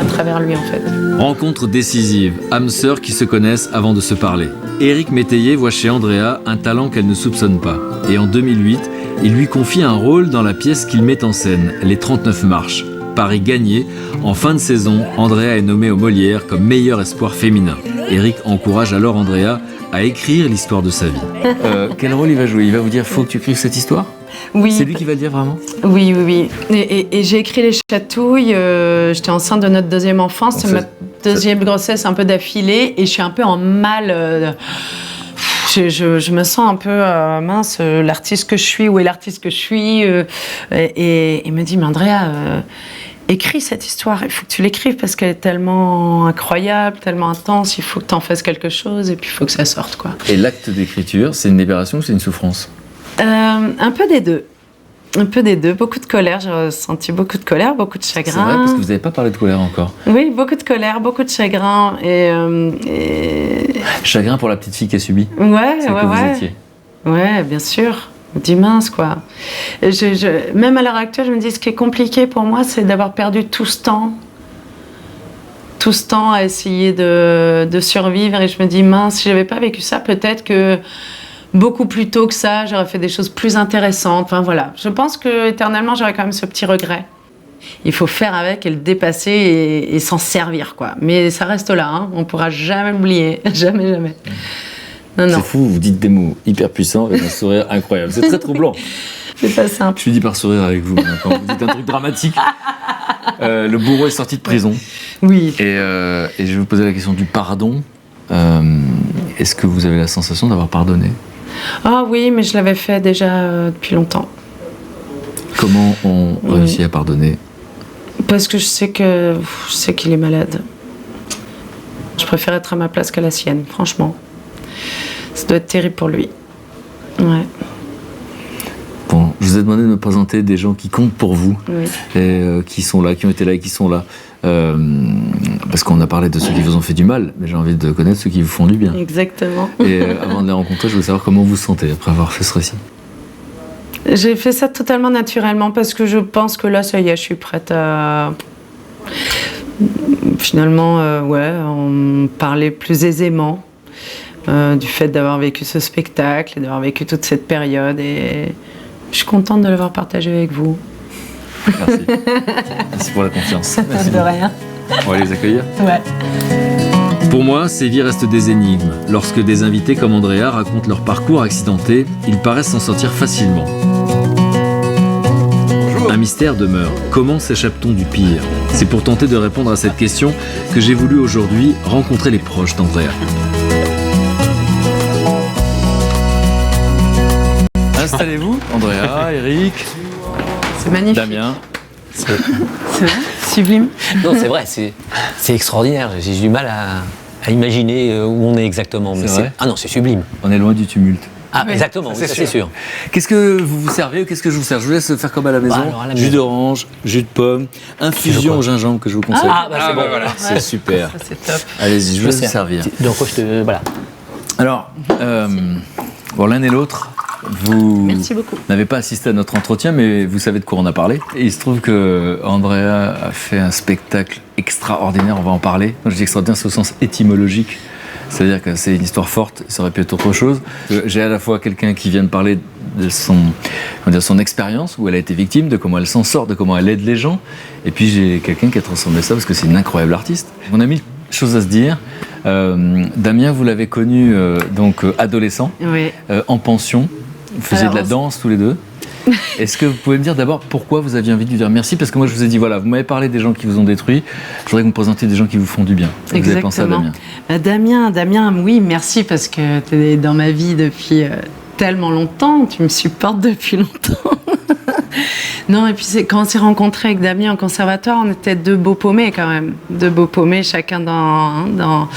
travers lui, en fait. Rencontre décisive, âmes sœurs qui se connaissent avant de se parler. Éric Métayer voit chez Andrea un talent qu'elle ne soupçonne pas. Et en 2008, il lui confie un rôle dans la pièce qu'il met en scène, Les 39 marches. Paris gagné. En fin de saison, Andrea est nommée au Molière comme meilleur espoir féminin. Eric encourage alors Andrea à écrire l'histoire de sa vie. Quel rôle il va jouer? Il va vous dire, faut que tu écrives cette histoire? Oui. C'est lui qui va le dire vraiment? Oui. Et j'ai écrit Les Chatouilles, j'étais enceinte de notre deuxième enfant, c'est ma deuxième grossesse un peu d'affilée, et je suis un peu en mal... Je me sens un peu mince, l'artiste que je suis, où est l'artiste que je suis, et il me dit, mais Andrea, écris cette histoire, il faut que tu l'écrives parce qu'elle est tellement incroyable, tellement intense, il faut que tu en fasses quelque chose et puis il faut que ça sorte, quoi. Et l'acte d'écriture, c'est une libération ou c'est une souffrance? Un peu des deux. Un peu des deux, beaucoup de colère, j'ai ressenti beaucoup de colère, beaucoup de chagrin. C'est vrai, parce que vous n'avez pas parlé de colère encore. Oui, beaucoup de colère, beaucoup de chagrin et... Chagrin pour la petite fille qui a subi. Ouais. Vous étiez. Ouais, bien sûr. On dit mince, quoi. Même à l'heure actuelle, je me dis, ce qui est compliqué pour moi, c'est d'avoir perdu tout ce temps à essayer de survivre, et je me dis, mince, si j'avais pas vécu ça, peut-être que beaucoup plus tôt que ça, j'aurais fait des choses plus intéressantes. Enfin, voilà. Je pense que éternellement, j'aurais quand même ce petit regret. Il faut faire avec et le dépasser et s'en servir, quoi. Mais ça reste là, hein. On pourra jamais l'oublier. Jamais. Non. C'est fou, vous dites des mots hyper puissants avec un sourire incroyable. C'est très troublant. C'est pas simple. Je finis par sourire avec vous maintenant. Quand vous dites un truc dramatique. Le bourreau est sorti de prison. Oui. Et je vais vous poser la question du pardon. Est-ce que vous avez la sensation d'avoir pardonné? Ah oui, mais je l'avais fait déjà depuis longtemps. Comment on réussit à pardonner? Parce que je sais qu'il est malade. Je préfère être à ma place qu'à la sienne, franchement. Ça doit être terrible pour lui. Ouais. Bon, je vous ai demandé de me présenter des gens qui comptent pour vous, Oui. et qui sont là, qui ont été là et qui sont là. Parce qu'on a parlé de ceux qui vous ont fait du mal, mais j'ai envie de connaître ceux qui vous font du bien. Exactement. Et avant de les rencontrer, je voulais savoir comment vous vous sentez après avoir fait ce récit. J'ai fait ça totalement naturellement parce que je pense que là, ça y est, je suis prête à... Finalement, en parler plus aisément du fait d'avoir vécu ce spectacle et d'avoir vécu toute cette période. Et je suis contente de l'avoir partagé avec vous. Merci. Merci pour la confiance. Merci. De rien. On va les accueillir. Ouais. Pour moi, ces vies restent des énigmes. Lorsque des invités comme Andrea racontent leur parcours accidenté, ils paraissent s'en sortir facilement. Un mystère demeure. Comment s'échappe-t-on du pire? C'est pour tenter de répondre à cette question que j'ai voulu aujourd'hui rencontrer les proches d'Andrea. Installez-vous, Andrea, Eric, C'est magnifique. Damien. C'est vrai? Sublime. Non, c'est vrai, c'est extraordinaire. J'ai du mal à imaginer où on est exactement. Mais C'est vrai. Ah non, c'est sublime. On est loin du tumulte. Ah, exactement, oui, ça, c'est sûr. Qu'est-ce que vous vous servez ou qu'est-ce que je vous sers? Je vous laisse faire comme à la maison. alors, à la Jus maison. d'orange, jus de pomme, infusion au gingembre que je vous conseille. Ah, bah c'est bon. Voilà. C'est super. Ça, c'est top. Allez-y, je vous laisse vous servir. Donc, je te. Voilà. Alors, bon, l'un et l'autre, vous Merci beaucoup. n'avez pas assisté à notre entretien, mais vous savez de quoi on a parlé. Et il se trouve que Andrea a fait un spectacle extraordinaire, on va en parler. Quand je dis extraordinaire, c'est au sens étymologique. C'est-à-dire que c'est une histoire forte, ça aurait pu être autre chose. J'ai à la fois quelqu'un qui vient de parler de son expérience, où elle a été victime, de comment elle s'en sort, de comment elle aide les gens. Et puis j'ai quelqu'un qui a transformé ça, parce que c'est une incroyable artiste. On a mille choses à se dire. Damien, vous l'avez connu adolescent, Oui. en pension. Vous faisiez Alors, de la danse tous les deux. Est-ce que vous pouvez me dire d'abord pourquoi vous aviez envie de lui dire merci? Parce que moi je vous ai dit, voilà, vous m'avez parlé des gens qui vous ont détruit, je voudrais que vous me présentiez des gens qui vous font du bien. Vous avez pensé à Damien? Damien, oui, merci parce que tu es dans ma vie depuis tellement longtemps, tu me supportes depuis longtemps. Non, et puis quand on s'est rencontrés avec Damien au conservatoire, on était deux beaux paumés quand même. Deux beaux paumés, chacun dans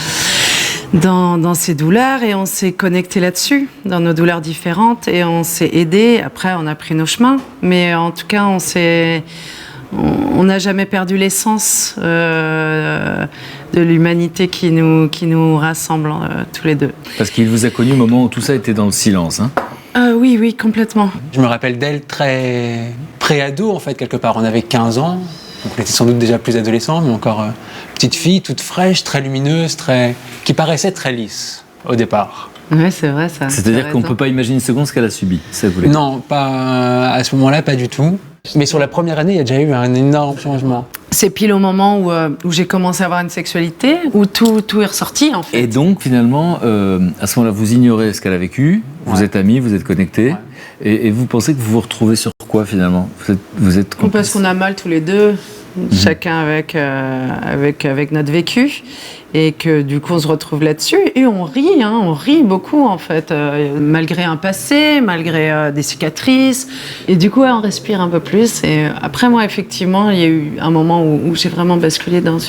ses douleurs, et on s'est connectés là-dessus, dans nos douleurs différentes, et on s'est aidés. Après, on a pris nos chemins, mais en tout cas, on n'a jamais perdu l'essence de l'humanité qui nous rassemble tous les deux. Parce qu'il vous a connu au moment où tout ça était dans le silence, hein? Oui, complètement. Je me rappelle d'elle très pré-ado, en fait, quelque part. On avait 15 ans, donc on était sans doute déjà plus adolescents, mais encore petite fille, toute fraîche, très lumineuse, qui paraissait très lisse au départ. Ouais, c'est vrai ça. C'est-à-dire qu'on ne peut pas imaginer une seconde ce qu'elle a subi, ça vous voulez dire? Non, pas à ce moment-là, pas du tout. Mais sur la première année, il y a déjà eu un énorme changement. C'est pile au moment où j'ai commencé à avoir une sexualité, où tout est ressorti en fait. Et donc finalement, à ce moment-là, vous ignorez ce qu'elle a vécu, vous êtes amis, vous êtes connectés, et vous pensez que vous vous retrouvez sur quoi finalement? Vous êtes complices. Parce qu'on a mal tous les deux, chacun avec notre vécu, et que du coup on se retrouve là-dessus, et on rit beaucoup en fait, malgré un passé, malgré des cicatrices, et du coup on respire un peu plus. Et après moi effectivement, il y a eu un moment où j'ai vraiment basculé dans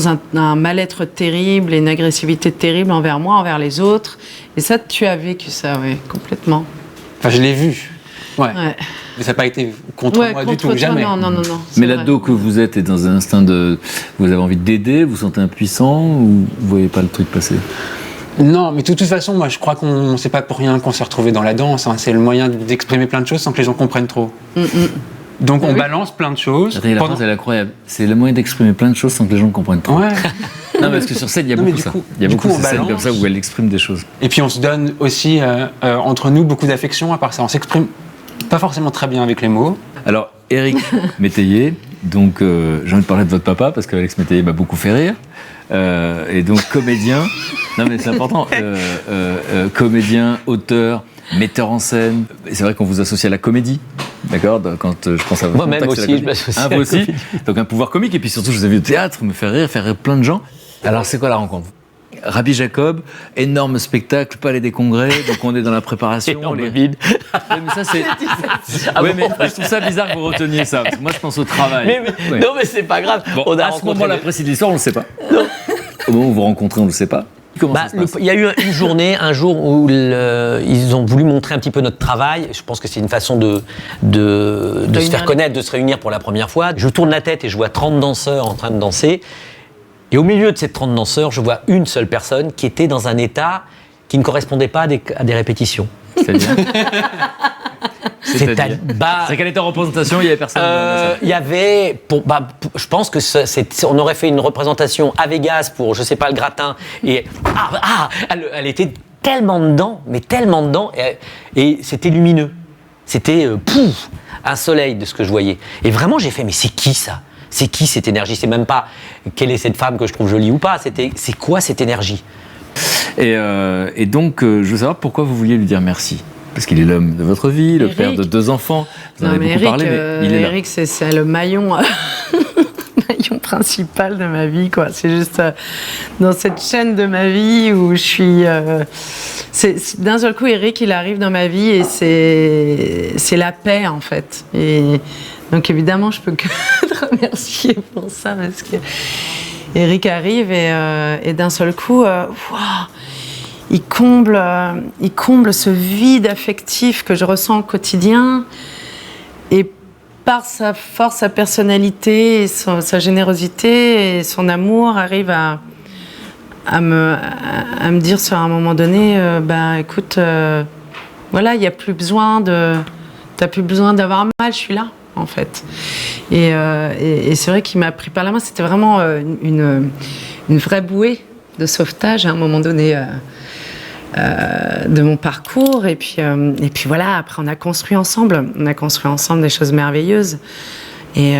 un mal-être terrible et une agressivité terrible envers moi, envers les autres. Et ça, tu as vécu ça, oui, complètement. Enfin, je l'ai vu. Ouais. Mais ça n'a pas été contre moi du tout, toi, jamais. Non. Mais là-dedans que vous êtes dans un instinct de... Vous avez envie d'aider, vous vous sentez impuissant, ou vous voyez pas le truc passer? Non, mais de toute façon, moi je crois qu'on c'est pas pour rien qu'on s'est retrouvé dans la danse. Hein. C'est le moyen d'exprimer plein de choses sans que les gens comprennent trop. Donc on balance plein de choses. Attendez, la phrase, elle est incroyable. C'est le moyen d'exprimer plein de choses sans que les gens comprennent trop. Ouais. Non, parce que sur scène, il y a beaucoup ça. Il y a beaucoup de scènes comme ça où elle exprime des choses. Et puis on se donne aussi, entre nous, beaucoup d'affection à part ça. On s'exprime pas forcément très bien avec les mots. Alors, Éric Métayer, donc j'ai envie de parler de votre papa parce qu'Alex Métayer m'a beaucoup fait rire. Et donc comédien, non mais c'est important, comédien, auteur, metteur en scène. Et c'est vrai qu'on vous associe à la comédie, d'accord? Quand je pense à votre Moi-même aussi, je m'associe à la aussi. comédie. Donc un pouvoir comique, et puis surtout je vous ai vu au théâtre, me faire rire plein de gens. Alors c'est quoi la rencontre? Rabbi Jacob, énorme spectacle, Palais des Congrès, donc on est dans la préparation. Énorme vide. Oui, mais ça c'est... Ah oui, bon, mais je trouve ça bizarre que vous reteniez ça, parce que moi je pense au travail. Mais, Ouais. Non, mais c'est pas grave. Bon, On a à ce rencontré moment-là précis de l'histoire, on le sait pas. Non. Au moment où vous vous rencontrez, on le sait pas. Comment ça se passe? Il y a eu une journée, un jour où ils ont voulu montrer un petit peu notre travail. Je pense que c'est une façon de se faire connaître, de se réunir pour la première fois. Je tourne la tête et je vois 30 danseurs en train de danser. Et au milieu de ces 30 danseurs, je vois une seule personne qui était dans un état qui ne correspondait pas à des répétitions. C'est-à-dire C'est qu'elle était en représentation, il y avait personne. Il y avait, je pense que on aurait fait une représentation à Vegas pour, je sais pas, le gratin. Et elle était tellement dedans, et c'était lumineux. C'était un soleil de ce que je voyais. Et vraiment, j'ai fait, mais c'est qui ça? C'est qui cette énergie? C'est même pas quelle est cette femme que je trouve jolie ou pas. C'est quoi cette énergie? Et donc, je veux savoir pourquoi vous vouliez lui dire merci. Parce qu'il est l'homme de votre vie, le père de 2 enfants. Vous en avez beaucoup parlé, mais il est là. Eric, c'est le maillon principal de ma vie, quoi. C'est juste dans cette chaîne de ma vie où je suis... d'un seul coup, Eric, il arrive dans ma vie et c'est la paix, en fait. Et donc, évidemment, je peux que te remercier pour ça, parce que Eric arrive et d'un seul coup, il comble ce vide affectif que je ressens au quotidien, et par sa force, sa personnalité, sa générosité et son amour, arrive à me dire sur un moment donné, écoute, voilà, il n'y a plus besoin t'as plus besoin d'avoir mal, je suis là, en fait. Et c'est vrai qu'il m'a pris par la main. C'était vraiment une vraie bouée de sauvetage à un moment donné de mon parcours. Et puis voilà, après on a construit ensemble des choses merveilleuses. Et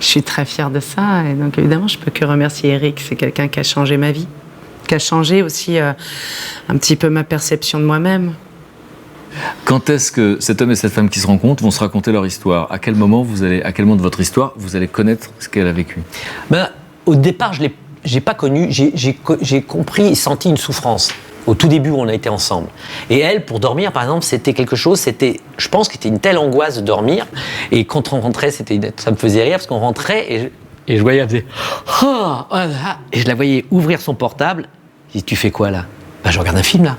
je suis très fière de ça. Et donc évidemment, je peux que remercier Eric. C'est quelqu'un qui a changé ma vie, qui a changé aussi un petit peu ma perception de moi-même. Quand est-ce que cet homme et cette femme qui se rencontrent vont se raconter leur histoire? À quel moment de votre histoire vous allez connaître ce qu'elle a vécu? Au départ, j'ai pas connu. J'ai compris et senti une souffrance. Au tout début où on a été ensemble. Et elle, pour dormir, par exemple, c'était quelque chose, je pense que c'était une telle angoisse de dormir. Et quand on rentrait, ça me faisait rire, parce qu'on rentrait et je voyais, elle faisait et je la voyais ouvrir son portable. Je dis, tu fais quoi là? Je regarde un film là.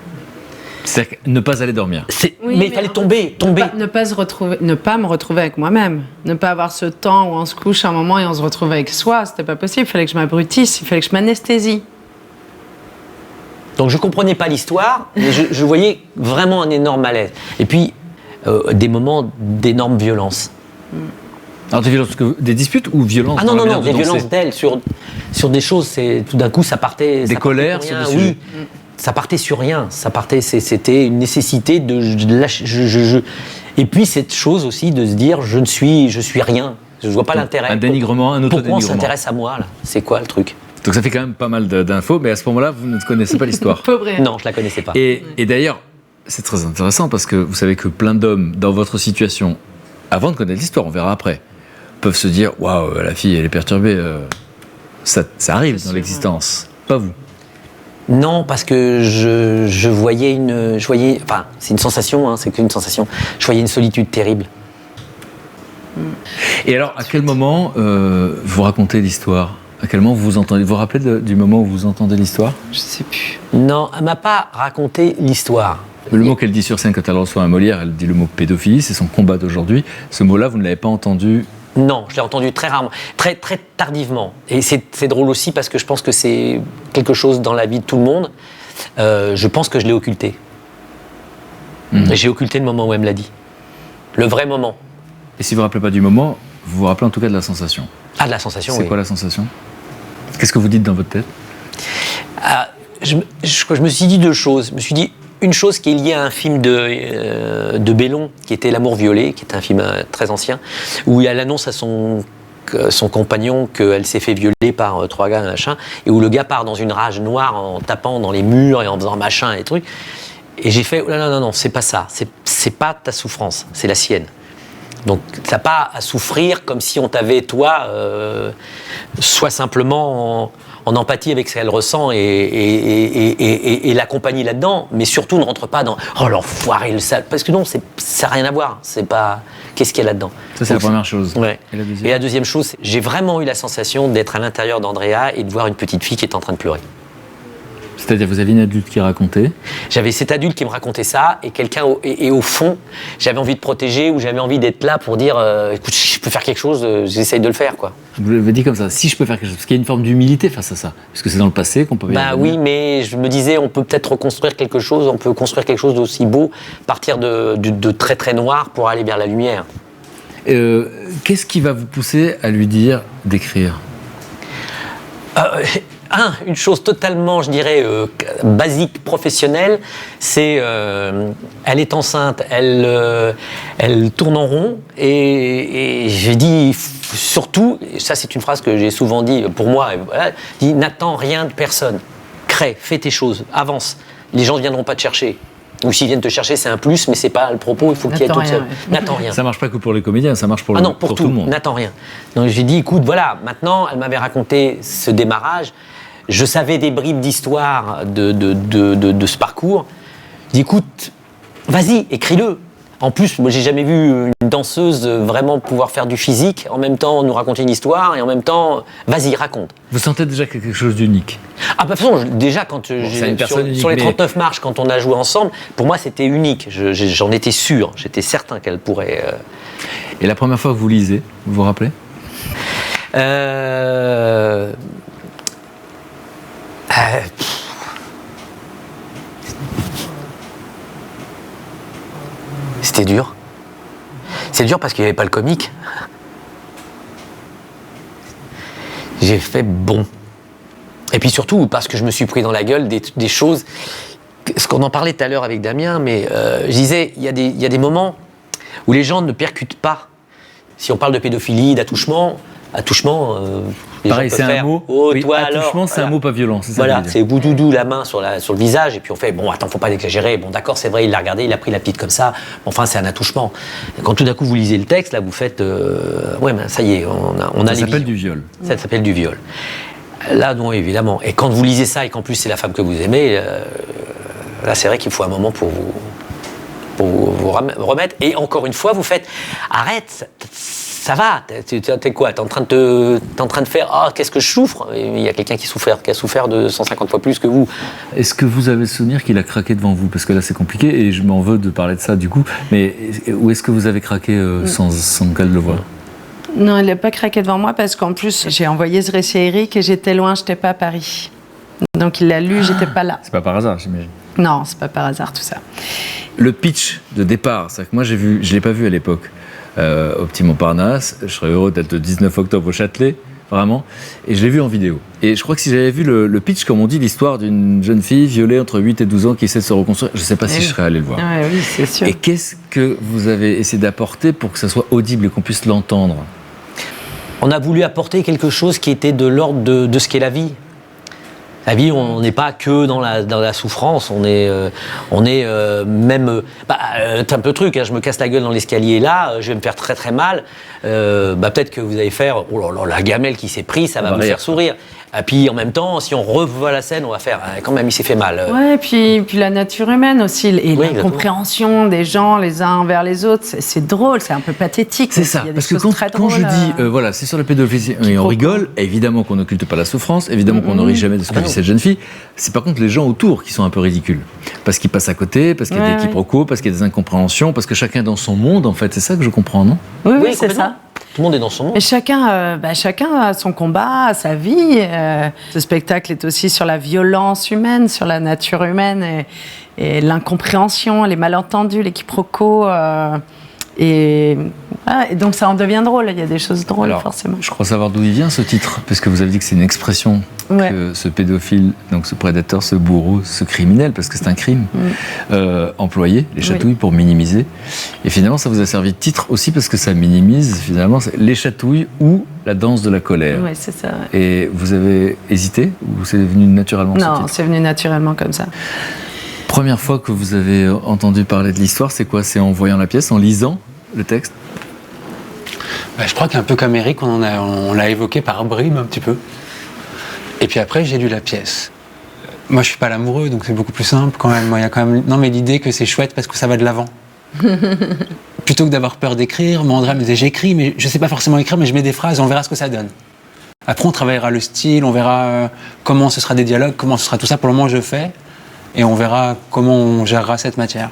C'est-à-dire ne pas aller dormir. Mais il fallait tomber. Ne pas me retrouver avec moi-même. Ne pas avoir ce temps où on se couche un moment et on se retrouve avec soi. C'était pas possible. Il fallait que je m'abrutisse. Il fallait que je m'anesthésie. Donc je comprenais pas l'histoire, mais je voyais vraiment un énorme malaise. Et puis des moments d'énorme violence. Alors des violences, des disputes ou violences? Ah non, des violences d'elle sur des choses. Tout d'un coup, ça partait. Des colères sur des sujets. Oui, ça partait sur rien. C'était une nécessité de lâcher. Et puis cette chose aussi de se dire je suis rien, je vois pas l'intérêt. Un dénigrement, un Pourquoi on autodénigrement. s'intéresse à moi là? C'est quoi le truc? Donc ça fait quand même pas mal d'infos, mais à ce moment-là, vous ne connaissez pas l'histoire. Pauvre Réa. Non, je la connaissais pas. Et d'ailleurs, c'est très intéressant parce que vous savez que plein d'hommes dans votre situation, avant de connaître l'histoire, on verra après, peuvent se dire waouh, la fille elle est perturbée. Ça arrive dans l'existence, pas vous. Non, parce que je voyais enfin, c'est une sensation, hein, c'est qu'une sensation. Je voyais une solitude terrible. Et alors, à quel moment vous racontez l'histoire? À quel moment vous entendez? Vous vous rappelez du moment où vous entendez l'histoire? Je sais plus. Non, elle m'a pas raconté l'histoire. Le mot qu'elle dit sur scène quand elle reçoit un Molière, elle dit le mot pédophilie, c'est son combat d'aujourd'hui. Ce mot-là, vous ne l'avez pas entendu? Non, je l'ai entendu très rarement, très tardivement. Et c'est drôle aussi parce que je pense que c'est quelque chose dans la vie de tout le monde. Je pense que je l'ai occulté. J'ai occulté le moment où elle me l'a dit. Le vrai moment. Et si vous ne vous rappelez pas du moment, vous vous rappelez en tout cas de la sensation. Ah, de la sensation, oui. C'est quoi la sensation? Qu'est-ce que vous dites dans votre tête? Je me suis dit deux choses. Je me suis dit une chose qui est liée à un film de Bellon, qui était L'amour violé, qui est un film très ancien, où elle annonce à son compagnon qu'elle s'est fait violer par 3 gars, machin, et où le gars part dans une rage noire en tapant dans les murs et en faisant machin et trucs. Et j'ai fait, oh là, non, c'est pas ça. C'est pas ta souffrance, c'est la sienne. Donc, t'as pas à souffrir comme si on t'avait, toi, soit simplement en empathie avec ce qu'elle ressent et l'accompagner là-dedans, mais surtout ne rentre pas dans « Oh l'enfoiré, le sale !» Parce que non, ça n'a rien à voir. C'est pas... Qu'est-ce qu'il y a là-dedans? Ça, c'est la première chose. Ouais. Et la deuxième chose, j'ai vraiment eu la sensation d'être à l'intérieur d'Andrea et de voir une petite fille qui est en train de pleurer. C'est-à-dire, vous aviez une adulte qui racontait? J'avais cet adulte qui me racontait ça, et quelqu'un, et au fond, j'avais envie de protéger, ou j'avais envie d'être là pour dire, écoute, si je peux faire quelque chose, j'essaye de le faire, quoi. Vous l'avez dit comme ça, si je peux faire quelque chose, parce qu'il y a une forme d'humilité face à ça, parce que c'est dans le passé qu'on peut... Bah oui, mais je me disais, on peut peut-être reconstruire quelque chose, on peut construire quelque chose d'aussi beau, partir de très très noir pour aller vers la lumière. Qu'est-ce qui va vous pousser à lui dire d'écrire? Une chose totalement, je dirais, basique, professionnelle, c'est elle est enceinte, elle tourne en rond, et j'ai dit surtout, et ça c'est une phrase que j'ai souvent dit pour moi, voilà, dit n'attends rien de personne, crée, fais tes choses, avance, les gens ne viendront pas te chercher. Ou s'ils viennent te chercher, c'est un plus, mais c'est pas le propos, il faut qu'il y ait toute seule. N'attends rien. Ça marche pas que pour les comédiens, ça marche pour pour tout le monde. N'attends rien. Donc j'ai dit, écoute, voilà, maintenant, elle m'avait raconté ce démarrage. Je savais des bribes d'histoire de ce parcours. Je dis, écoute, vas-y, écris-le. En plus, moi, j'ai jamais vu une danseuse vraiment pouvoir faire du physique, en même temps nous raconter une histoire, et en même temps, vas-y, raconte. Vous sentez déjà quelque chose d'unique? Ah, bah, de toute façon, déjà, quand sur les 39 marches, quand on a joué ensemble, pour moi, c'était unique. J'en étais sûr, j'étais certain qu'elle pourrait... Et la première fois que vous lisez, vous vous rappelez? C'était dur. C'est dur parce qu'il n'y avait pas le comique. J'ai fait bon. Et puis surtout parce que je me suis pris dans la gueule des choses. Ce qu'on en parlait tout à l'heure avec Damien, mais je disais, il y a des moments où les gens ne percutent pas. Si on parle de pédophilie, d'attouchement, pareil, c'est un mot. Oh, oui, toi attouchement, alors. c'est Voilà. un mot pas violent. C'est ça. Voilà, c'est boudoudou, la main sur le visage, et puis on fait, bon, attends, faut pas exagérer. Bon, d'accord, c'est vrai, il l'a regardé, il a pris la petite comme ça. Enfin, c'est un attouchement. Et quand tout d'un coup vous lisez le texte, là, vous faites, ouais, ben ça y est, on a Ça les s'appelle billes. du viol. Ça s'appelle du viol. Là, non, évidemment. Et quand vous lisez ça, et qu'en plus c'est la femme que vous aimez, là, c'est vrai qu'il faut un moment pour vous remettre. Et encore une fois, vous faites, arrête. Ça va, t'es quoi? T'es en train de faire, ah, qu'est-ce que je souffre? Et il y a quelqu'un qui a souffert de 150 fois plus que vous. Est-ce que vous avez le souvenir qu'il a craqué devant vous? Parce que là, c'est compliqué et je m'en veux de parler de ça du coup. Mais où est-ce que vous avez craqué sans qu'elle le voie? Non, elle n'a pas craqué devant moi parce qu'en plus, j'ai envoyé ce récit à Eric et j'étais loin, j'étais pas à Paris. Donc il l'a lu, j'étais pas là. C'est pas par hasard, j'imagine. Non, c'est pas par hasard tout ça. Le pitch de départ, c'est que moi, je l'ai pas vu à l'époque. Au Petit Montparnasse, je serais heureux d'être le 19 octobre au Châtelet. vraiment. Et je l'ai vu en vidéo. Et je crois que si j'avais vu le pitch, comme on dit, l'histoire d'une jeune fille violée entre 8 et 12 ans qui essaie de se reconstruire, je ne sais pas si je serais allé le voir. Oui, c'est sûr. Et qu'est-ce que vous avez essayé d'apporter pour que ça soit audible et qu'on puisse l'entendre? On a voulu apporter quelque chose qui était de l'ordre de ce qu'est la vie. La vie, on n'est pas que dans la souffrance, on est même... c'est un peu le truc, hein, je me casse la gueule dans l'escalier là, je vais me faire très très mal. Peut-être que vous allez faire, oh là là, la gamelle qui s'est prise, ça va vous faire sourire. Et puis en même temps, si on revoit la scène, on va faire, quand même, il s'est fait mal. Ouais, puis la nature humaine aussi, et la compréhension des gens les uns envers les autres, c'est drôle, c'est un peu pathétique. C'est ça, parce que quand je dis, voilà, c'est sur la pédophilie, et on rigole, évidemment qu'on n'occulte pas la souffrance, évidemment qu'on ne rit jamais de ce que vit cette jeune fille, c'est par contre les gens autour qui sont un peu ridicules. Parce qu'ils passent à côté, parce qu'il y a des quiproquos, parce qu'il y a des incompréhensions, parce que chacun est dans son monde, en fait, c'est ça que je comprends, non? Oui, c'est ça. Tout le monde est dans son monde. Et chacun a son combat, sa vie. Ce spectacle est aussi sur la violence humaine, sur la nature humaine et l'incompréhension, les malentendus, les quiproquos. Et donc ça en devient drôle, il y a des choses drôles. Alors, forcément. Je crois savoir d'où il vient ce titre, parce que vous avez dit que c'est une expression que ce pédophile, donc ce prédateur, ce bourreau, ce criminel, parce que c'est un crime, employé, les chatouilles, pour minimiser. Et finalement, ça vous a servi de titre aussi parce que ça minimise, finalement, les chatouilles ou la danse de la colère. Oui, c'est ça. Ouais. Et vous avez hésité ou c'est venu naturellement? Non, c'est venu naturellement comme ça. Première fois que vous avez entendu parler de l'histoire, c'est quoi? C'est en voyant la pièce, en lisant le texte? Je crois qu'un peu comme Eric, on l'a évoqué par bribes un petit peu. Et puis après, j'ai lu la pièce. Moi, je suis pas l'amoureux, donc c'est beaucoup plus simple quand même. Moi, il y a quand même... Non, mais l'idée que c'est chouette parce que ça va de l'avant. Plutôt que d'avoir peur d'écrire, Andrea me disait j'écris, mais je sais pas forcément écrire, mais je mets des phrases, on verra ce que ça donne. Après, on travaillera le style, on verra comment ce sera des dialogues, comment ce sera tout ça. Pour le moment, je fais. Et on verra comment on gérera cette matière.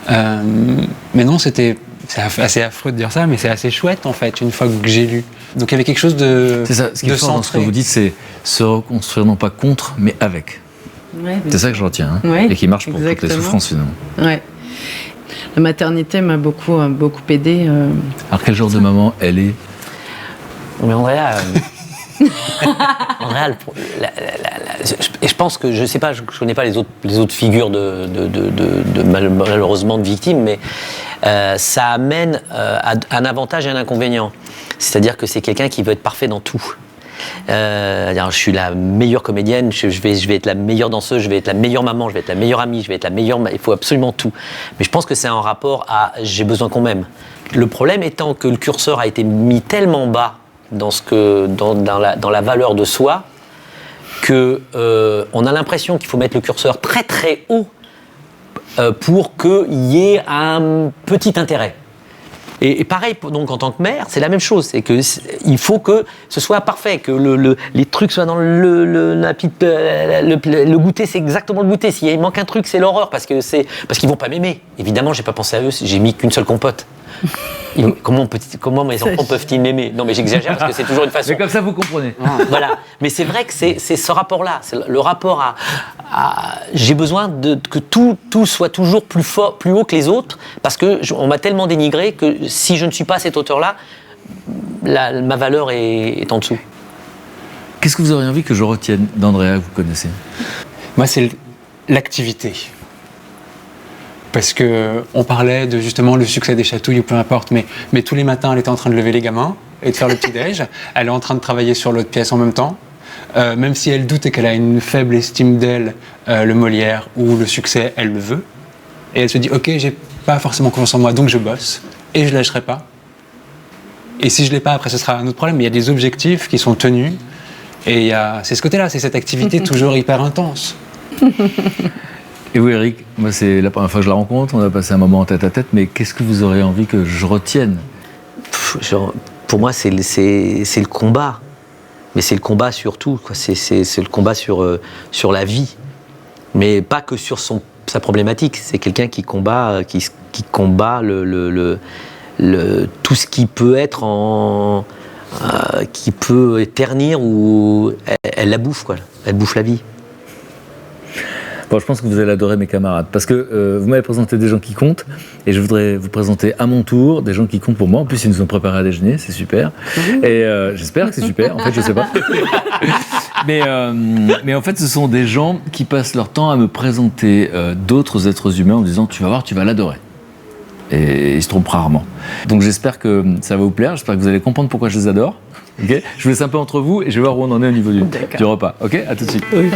Mais non, c'est assez affreux de dire ça, mais c'est assez chouette en fait, une fois que j'ai lu. Donc il y avait quelque chose de c'est ça, ce qui est fort dans ce que vous dites, c'est se reconstruire non pas contre, mais avec. Ouais, c'est ça que je retiens, hein, et qui marche pour toutes les souffrances finalement. Ouais. La maternité m'a beaucoup aidée. Alors quel genre de maman elle est? Mais Andrea... Andrea, et je pense que je sais pas, je connais pas les autres figures malheureusement de victimes, mais ça amène un avantage et un inconvénient. C'est-à-dire que c'est quelqu'un qui veut être parfait dans tout. Je suis la meilleure comédienne, je vais être la meilleure danseuse, je vais être la meilleure maman, je vais être la meilleure amie, je vais être la meilleure. Il faut absolument tout. Mais je pense que c'est en rapport à j'ai besoin qu'on m'aime. Le problème étant que le curseur a été mis tellement bas dans la valeur de soi, que on a l'impression qu'il faut mettre le curseur très très haut pour qu'il y ait un petit intérêt. Et pareil, donc en tant que mère, c'est la même chose. C'est que il faut que ce soit parfait, que les trucs soient dans le goûter, c'est exactement le goûter. S'il manque un truc, c'est l'horreur parce qu'ils vont pas m'aimer. Évidemment, j'ai pas pensé à eux. J'ai mis qu'une seule compote. Comment mes enfants peuvent-ils m'aimer? Non, mais j'exagère parce que c'est toujours une façon. Mais comme ça, vous comprenez. Voilà. Mais c'est vrai que c'est ce rapport-là, c'est le rapport à j'ai besoin que tout soit toujours plus fort, plus haut que les autres, parce que on m'a tellement dénigré que si je ne suis pas à cette hauteur-là, ma valeur est en dessous. Qu'est-ce que vous auriez envie que je retienne d'Andrea, que vous connaissez? Moi, c'est l'activité. Parce qu'on parlait de justement le succès des chatouilles ou peu importe, mais tous les matins, elle était en train de lever les gamins et de faire le petit-déj. Elle est en train de travailler sur l'autre pièce en même temps. Même si elle doute et qu'elle a une faible estime d'elle, le Molière ou le succès, elle le veut. Et elle se dit, ok, j'ai pas forcément confiance en moi, donc je bosse et je lâcherai pas. Et si je l'ai pas, après, ce sera un autre problème. Mais il y a des objectifs qui sont tenus et c'est ce côté-là, c'est cette activité toujours hyper intense. Et vous, Eric, moi, c'est la première fois que je la rencontre, on a passé un moment en tête-à-tête, mais qu'est-ce que vous aurez envie que je retienne? Pour moi, c'est le combat. Mais c'est le combat sur tout, quoi. C'est le combat sur la vie. Mais pas que sur sa problématique. C'est quelqu'un qui combat, qui combat tout ce qui peut être qui peut ternir ou elle la bouffe, quoi. Elle bouffe la vie. Bon, je pense que vous allez adorer mes camarades parce que vous m'avez présenté des gens qui comptent et je voudrais vous présenter à mon tour des gens qui comptent pour moi. En plus, ils nous ont préparé à déjeuner, c'est super. Et j'espère que c'est super. En fait, je sais pas. Mais en fait, ce sont des gens qui passent leur temps à me présenter d'autres êtres humains en disant tu vas voir, tu vas l'adorer. Et ils se trompent rarement. Donc j'espère que ça va vous plaire, j'espère que vous allez comprendre pourquoi je les adore. Okay, je vous laisse un peu entre vous et je vais voir où on en est au niveau du repas. Ok, à tout de suite. Oui.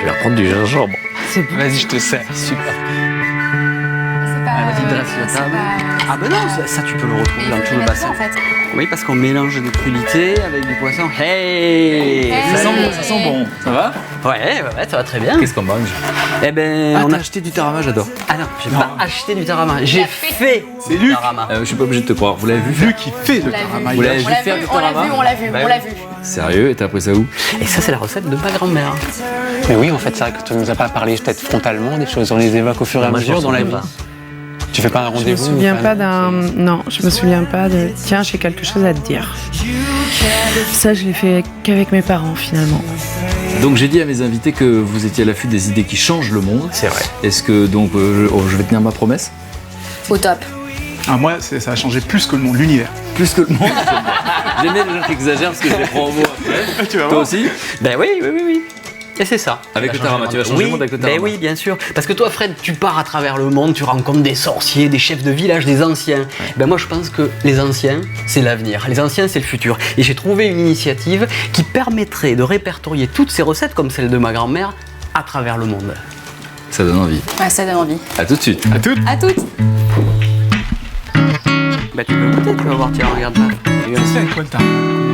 Je vais reprendre du gingembre. Vas-y, je te sers. Super. Vas-y, dresse la table. Ah ben non, ça tu peux le retrouver dans tout le bassin. En fait. Oui, parce qu'on mélange des crudités avec du poisson. Hey, Ça sent bon. Ça va? Ouais, ça va très bien. Qu'est-ce qu'on mange? Eh ben, on a acheté du tarama, j'adore. Ah non, j'ai pas acheté du tarama. J'ai fait du tarama. Je suis pas obligé de te croire. Vous l'avez vu? Luc qui fait le tarama. Vous l'avez vu faire du tarama? On l'a vu. Sérieux? Et t'as appris ça où? Et ça, c'est la recette de ma grand-mère. Mais oui, en fait, c'est vrai que tu nous as pas parlé peut-être frontalement des choses, on les évoque au fur et à mesure dans la vie. Tu fais pas un rendez-vous? Je me souviens pas d'un... Non, je me souviens pas de... Tiens, j'ai quelque chose à te dire. Ça, je l'ai fait qu'avec mes parents, finalement. Donc j'ai dit à mes invités que vous étiez à l'affût des idées qui changent le monde. C'est vrai. Est-ce que donc je vais tenir ma promesse? Au top. Ah, moi, ça a changé plus que le monde, l'univers. Plus que le monde. J'aime bien les gens qui exagèrent parce que je les prends au mot après. Tu vas Toi voir. aussi? Ben oui. Et c'est ça. Avec le tarama, tu vas changer le monde avec le tarama. Ben oui, bien sûr. Parce que toi, Fred, tu pars à travers le monde, tu rencontres des sorciers, des chefs de village, des anciens. Ben moi, je pense que les anciens, c'est l'avenir. Les anciens, c'est le futur. Et j'ai trouvé une initiative qui permettrait de répertorier toutes ces recettes, comme celle de ma grand-mère, à travers le monde. Ça donne envie. Ouais, ça donne envie. À tout de suite. À toutes. À toutes. Ben tu peux goûter, tu vas voir, tiens, regarde là. C'est avec quoi le tarama?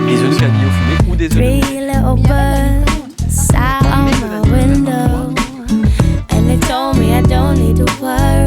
Des œufs de cabillaud fumés ou des œufs de... Three little birds sat on my window, and they told me I don't need to worry.